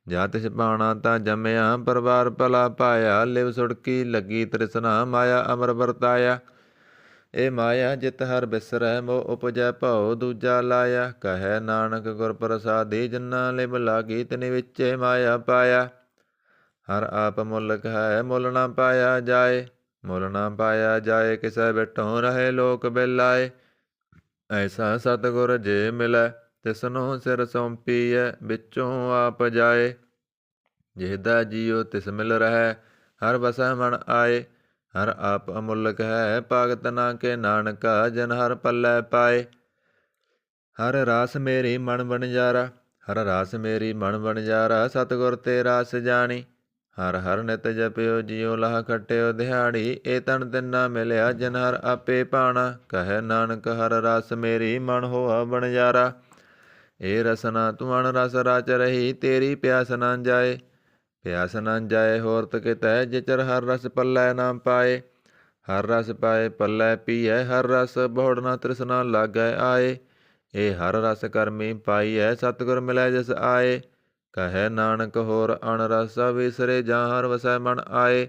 ਜਾ ਤਿਸ ਪਾਣਾ ਤਾਂ ਜੰਮਿਆ, ਪਰਿਵਾਰ ਭਲਾ ਪਾਇਆ। ਲਿਵ ਸੁੜਕੀ ਲੱਗੀ ਤ੍ਰਿਸ਼ਨਾ, ਮਾਇਆ ਅਮਰ ਵਰਤਾਇਆ। ਇਹ ਮਾਇਆ ਜਿਤ ਹਰ ਬਿਸਰੈ ਮੋਹ ਉਪਜੈ ਭਉ ਦੂਜਾ ਲਾਇਆ। ਕਹੈ ਨਾਨਕ ਗੁਰ ਪ੍ਰਸਾਦੀ ਜਿਨ੍ਹਾਂ ਲਿਵ ਲਾਗੀ ਤਿਨ ਵਿੱਚੇ ਮਾਇਆ ਪਾਇਆ। ਹਰ ਆਪ ਮੁਲਕ ਹੈ ਮੁੱਲ ਨਾ ਪਾਇਆ ਜਾਏ। ਮੁੱਲ ਨਾ ਪਾਇਆ ਜਾਏ ਕਿਸੈ ਬਿਟੋਂ ਰਹੇ ਲੋਕ ਬਿਲਾਏ। ਐਸਾ ਸਤਿਗੁਰ ਜੇ ਮਿਲੈ ਤਿਸਨੂੰ ਸਿਰ ਸੌਂਪੀਐ ਵਿੱਚੋਂ ਆਪ ਜਾਏ। ਜਿਹਦਾ ਜੀਉ ਤਿਸ ਮਿਲ ਰਹਿ ਹਰ ਵਸੈ ਮਨ ਆਏ। ਹਰ ਆਪ ਅਮੁਲਕ ਹੈ ਭਗਤ ਨਾ ਕੇ ਨਾਨਕਾ ਜਨ ਹਰ ਪੱਲੇ ਪਾਏ। ਹਰ ਰਾਸ ਮੇਰੀ ਮਨ ਵਣਜਾਰਾ ਹਰ ਰਾਸ ਮੇਰੀ ਮਨ ਵਣਜਾਰਾ ਸਤਿਗੁਰ ਤੇ ਰਾਸ ਜਾਣੀ। ਹਰ ਹਰ ਨਿਤ ਜਪਿਓ ਜੀਉ ਲਾਹ ਖਟਿਓ ਦਿਹਾੜੀ। ਇਹ ਤਨ ਤਿੰਨਾ ਮਿਲਿਆ ਜਨ ਹਰ ਆਪੇ ਭਾਣਾ। ਕਹੈ ਨਾਨਕ ਹਰ ਰਾਸ ਮੇਰੀ ਮਨ ਹੋਆ ਵਣਜਾਰਾ। ਇਹ ਰਸਨਾ ਤੂੰ ਅਣ ਰਸ ਰਾਚ ਰਹੀ ਤੇਰੀ ਪਿਆਸ ਨਾ ਜਾਏ। ਪਿਆਸ ਨਾ ਜਾਏ ਹੋਰਤ ਕਿਤੈ ਜਿਚਰ ਹਰ ਰਸ ਪੱਲੇ ਨਾ ਪਾਏ। ਹਰ ਰਸ ਪਾਏ ਪੱਲੇ ਪੀਐ ਹਰ ਰਸ ਬਹੁੜ ਨਾ ਤ੍ਰਿਸ਼ਨਾ ਲਾਗੈ ਆਏ। ਇਹ ਹਰ ਰਸ ਕਰਮੀ ਪਾਈਐ ਸਤਿਗੁਰ ਮਿਲੈ ਜਿਸ ਆਏ। ਕਹੈ ਨਾਨਕ ਹੋਰ ਅਣ ਰਸ ਵਿਸਰੇ ਜਾਂ ਹਰ ਵਸੈ ਮਨ ਆਏ।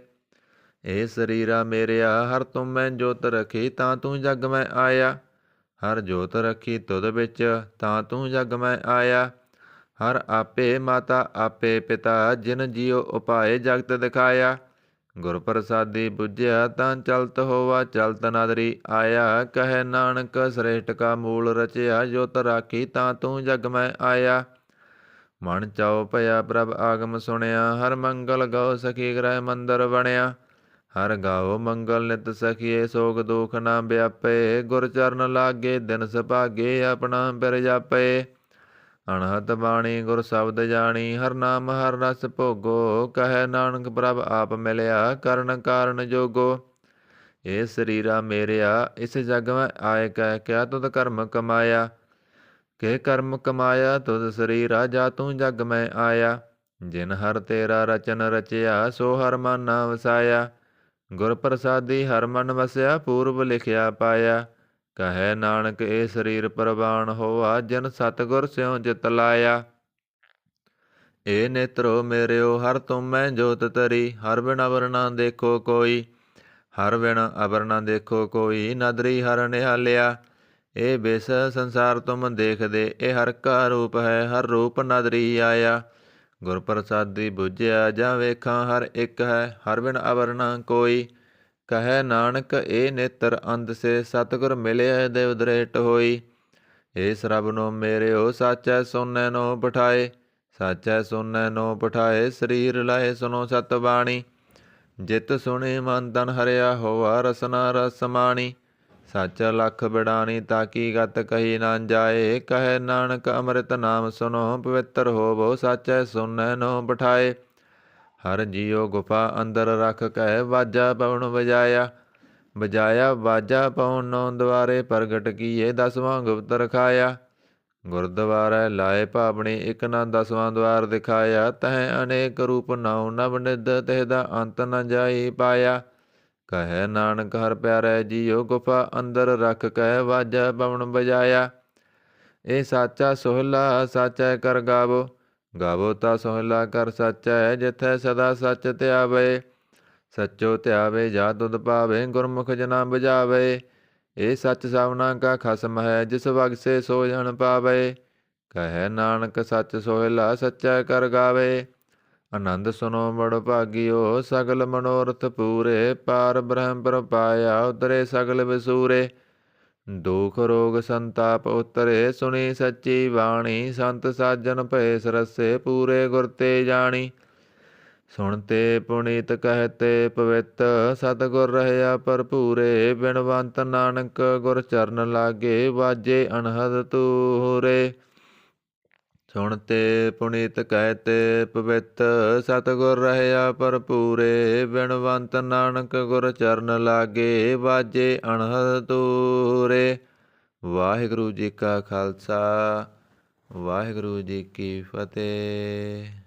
ਇਹ ਸਰੀਰਾ ਮੇਰਿਆ ਹਰ ਤੁਮ ਮੈਂ ਜੋਤ ਰਖੀ ਤਾਂ ਤੂੰ ਜਗ ਮੈਂ ਆਇਆ। ਹਰ ਜੋਤ ਰਖੀ ਤੁਧ ਵਿੱਚ ਤਾਂ ਤੂੰ ਜਗ ਮੈਂ ਆਇਆ। ਹਰ ਆਪੇ ਮਾਤਾ ਆਪੇ ਪਿਤਾ ਜਿਨ ਜੀਉ ਉਪਾਏ ਜਗਤ ਦਿਖਾਇਆ। ਗੁਰ ਪ੍ਰਸਾਦੀ ਬੁੱਝਿਆ ਤਾਂ ਚਲਤ ਹੋਵਾ ਚਲਤ ਨਦਰੀ ਆਇਆ। ਕਹੈ ਨਾਨਕ ਸ੍ਰੇਸ਼ਟ ਕਾ ਮੂਲ ਰਚਿਆ ਜੋਤ ਰਾਖੀ ਤਾਂ ਤੂੰ ਜਗ ਮੈਂ ਆਇਆ। ਮਨ ਚਾਉ ਭਇਆ ਪ੍ਰਭ ਆਗਮ ਸੁਣਿਆ ਹਰ ਮੰਗਲ ਗਉ ਸਖੀ ਗ੍ਰਹਿ ਮੰਦਰ ਬਣਿਆ। ਹਰ ਗਾਓ ਮੰਗਲ ਨਿਤ ਸਖੀਏ ਸੋਗ ਦੁਖ ਨਾ ਵਿਆਪੇ। ਗੁਰ ਚਰਨ ਲਾਗੇ ਦਿਨ ਸੁਭਾਗੇ ਆਪਣਾ ਬਿਰ ਜਾਪੇ। ਅਣਹਤ ਬਾਣੀ ਗੁਰ ਸ਼ਬਦ ਜਾਣੀ ਹਰ ਨਾਮ ਹਰ ਰਸ ਭੋਗੋ। ਕਹੈ ਨਾਨਕ ਪ੍ਰਭ ਆਪ ਮਿਲਿਆ ਕਰਨ ਕਾਰਨ ਜੋਗੋ। ਇਹ ਸਰੀਰਾ ਮੇਰਿਆ ਇਸ ਜਗ ਮੈਂ ਆਏ ਕਹਿ ਕਿਆ ਤੁਧ ਕਰਮ ਕਮਾਇਆ। ਕਿ ਕਰਮ ਕਮਾਇਆ ਤੁਧ ਸਰੀਰਾ ਜਾ ਤੂੰ ਜਗ ਮੈਂ ਆਇਆ। ਜਿਨ ਹਰ ਤੇਰਾ ਰਚਨ ਰਚਿਆ ਸੋ ਹਰ ਮਨ ਨਾ ਵਸਾਇਆ। ਗੁਰ ਪ੍ਰਸਾਦੀ ਹਰ ਮਨ ਵਸਿਆ ਪੂਰਬ ਲਿਖਿਆ ਪਾਇਆ। ਕਹੈ ਨਾਨਕ ਇਹ ਸਰੀਰ ਪ੍ਰਵਾਨ ਹੋਆ ਜਿਨ ਸਤਿਗੁਰ ਸਿਉ ਜਿਤ ਲਾਇਆ। ਇਹ ਨੇਤਰੋ ਮੇਰਿਓ ਹਰ ਤੁਮ ਮੈਂ ਜੋਤ ਤਰੀ ਹਰ ਬਿਨ ਅਵਰ ਨਾ ਦੇਖੋ ਕੋਈ। ਹਰ ਬਿਨ ਅਵਰ ਨਾ ਦੇਖੋ ਕੋਈ ਨਦਰੀ ਹਰ ਨਿਹਾਲਿਆ। ਇਹ ਬਿਸ ਸੰਸਾਰ ਤੁਮ ਦੇਖਦੇ ਇਹ ਹਰ ਕਾ ਰੂਪ ਹੈ ਹਰ ਰੂਪ ਨਦਰੀ ਆਇਆ। ਗੁਰ ਪ੍ਰਸਾਦੀ ਬੁੱਝਿਆ ਜਾਂ ਵੇਖਾਂ ਹਰ ਇੱਕ ਹੈ ਹਰ ਬਿਨ ਅਵਰ ਨਾ ਕੋਈ। ਕਹੈ ਨਾਨਕ ਇਹ ਨੇਤਰ ਅੰਧ ਸੇ ਸਤਿਗੁਰ ਮਿਲਿਆ ਦੇਵ ਦ੍ਰਿਸ਼ਟ ਹੋਈ। ਇਹ ਸਰਬ ਨੂੰ ਮੇਰਿਓ ਸਾਚੈ ਸੋਨੈ ਨੋ ਬਿਠਾਏ। ਸਾਚੈ ਸੋਨੈ ਨੋ ਬਿਠਾਏ ਸਰੀਰ ਲਾਏ ਸੁਨੋ ਸਤ ਬਾਣੀ। ਜਿਤ ਸੁਣੀ ਮਨ ਤਨ ਹਰਿਆ ਹੋਆ ਰਸਨਾ ਰਸ ਸਮਾਣੀ। ਸੱਚ ਲਖ ਬਿੜਾਨੀ ਤਾਕੀ ਗਤ ਕਹੀ ਨਾ ਜਾਏ। ਕਹੈ ਨਾਨਕ ਅੰਮ੍ਰਿਤ ਨਾਮ ਸੁਨੋ ਪਵਿੱਤਰ ਹੋਵੋ ਸਾਚੈ ਸੋਨੈ ਨੋ ਬਿਠਾਏ। ਹਰ ਜੀਉ ਗੁਫਾ ਅੰਦਰ ਰਖ ਕੈ ਵਾਜਾ ਪਵਨ ਵਜਾਇਆ। ਵਜਾਇਆ ਵਾਜਾ ਪਵਨ ਨੌ ਦੁਆਰੇ ਪ੍ਰਗਟ ਕੀਏ ਦਸਵਾਂ ਗੁਪਤ ਰਖਾਇਆ। ਗੁਰਦੁਆਰੇ ਲਾਏ ਭਾਵਣੀ ਇਕ ਨਾ ਦਸਵਾਂ ਦੁਆਰ ਦਿਖਾਇਆ। ਤਹ ਅਨੇਕ ਰੂਪ ਨੌ ਨਵ ਨਿਧ ਤਿਹਦਾ ਅੰਤ ਨ ਜਾਈ ਪਾਇਆ। ਕਹੈ ਨਾਨਕ ਹਰ ਪਿਆਰੇ ਜੀਉ ਗੁਫਾ ਅੰਦਰ ਰਖ ਕੈ ਵਾਜਾ ਪਵਨ ਵਜਾਇਆ। ਇਹ ਸਾਚਾ ਸੋਹਿਲਾ ਸਾਚੈ ਕਰ ਗਾਵੋ। ਗਾਵੋ ਤਾਂ ਸੋਹਿਲਾ ਕਰ ਸਚੈ ਜਿਥੈ ਸਦਾ ਸੱਚ ਧਿਆਵੇ। ਸੱਚੋ ਧਿਆਵੇ ਜਾ ਤੁਧ ਪਾਵੇ ਗੁਰਮੁਖ ਜਨਾ ਬੁਝਾਵੇ। ਇਹ ਸੱਚ ਸਭਨਾ ਕਾ ਖਸਮ ਹੈ ਜਿਸ ਬਗਸੇ ਸੋ ਜਨ ਪਾਵੇ। ਕਹੈ ਨਾਨਕ ਸੱਚ ਸੋਹਿਲਾ ਸਚੈ ਕਰ ਗਾਵੇ। ਆਨੰਦ ਸੁਨੋ ਬੜ ਭਾਗਿਓ ਸਗਲ ਮਨੋਰਥ ਪੂਰੇ। ਪਾਰ ਬ੍ਰਹਮ ਪਰ ਪਾਇਆ ਉਤਰੇ ਸਗਲ ਵਿਸੂਰੇ। ਦੁਖ ਰੋਗ ਸੰਤਾਪ ਉਤਰੇ ਸੁਣੀ ਸੱਚੀ ਬਾਣੀ। ਸੰਤ ਸਾਜਨ ਭਏ ਸਰਸੇ ਪੂਰੇ ਗੁਰ ਤੇ ਜਾਣੀ। ਸੁਣਤੇ ਪੁਨੀਤ ਕਹਤੇ ਪਵਿੱਤ ਸਤਿਗੁਰ ਰਹਿਆ ਭਰਪੂਰੇ। ਬਿਨਵੰਤ ਨਾਨਕ ਗੁਰ ਚਰਨ ਲਾਗੇ ਵਾਜੇ ਅਨਹਦ ਤੂਰੇ। ਸੁਣਤੇ ਪੁਨੀਤ ਕਹਤੇ ਪਵਿੱਤ ਸਤਿਗੁਰ ਰਹਿਆ ਭਰਪੂਰੇ। ਬਿਨਵੰਤ ਨਾਨਕ ਗੁਰ ਚਰਨ ਲਾਗੇ ਵਾਜੇ ਅਨਹਦ ਤੂਰੇ। ਵਾਹਿਗੁਰੂ ਜੀ ਕਾ ਖਾਲਸਾ ਵਾਹਿਗੁਰੂ ਜੀ ਕੀ ਫਤਿਹ।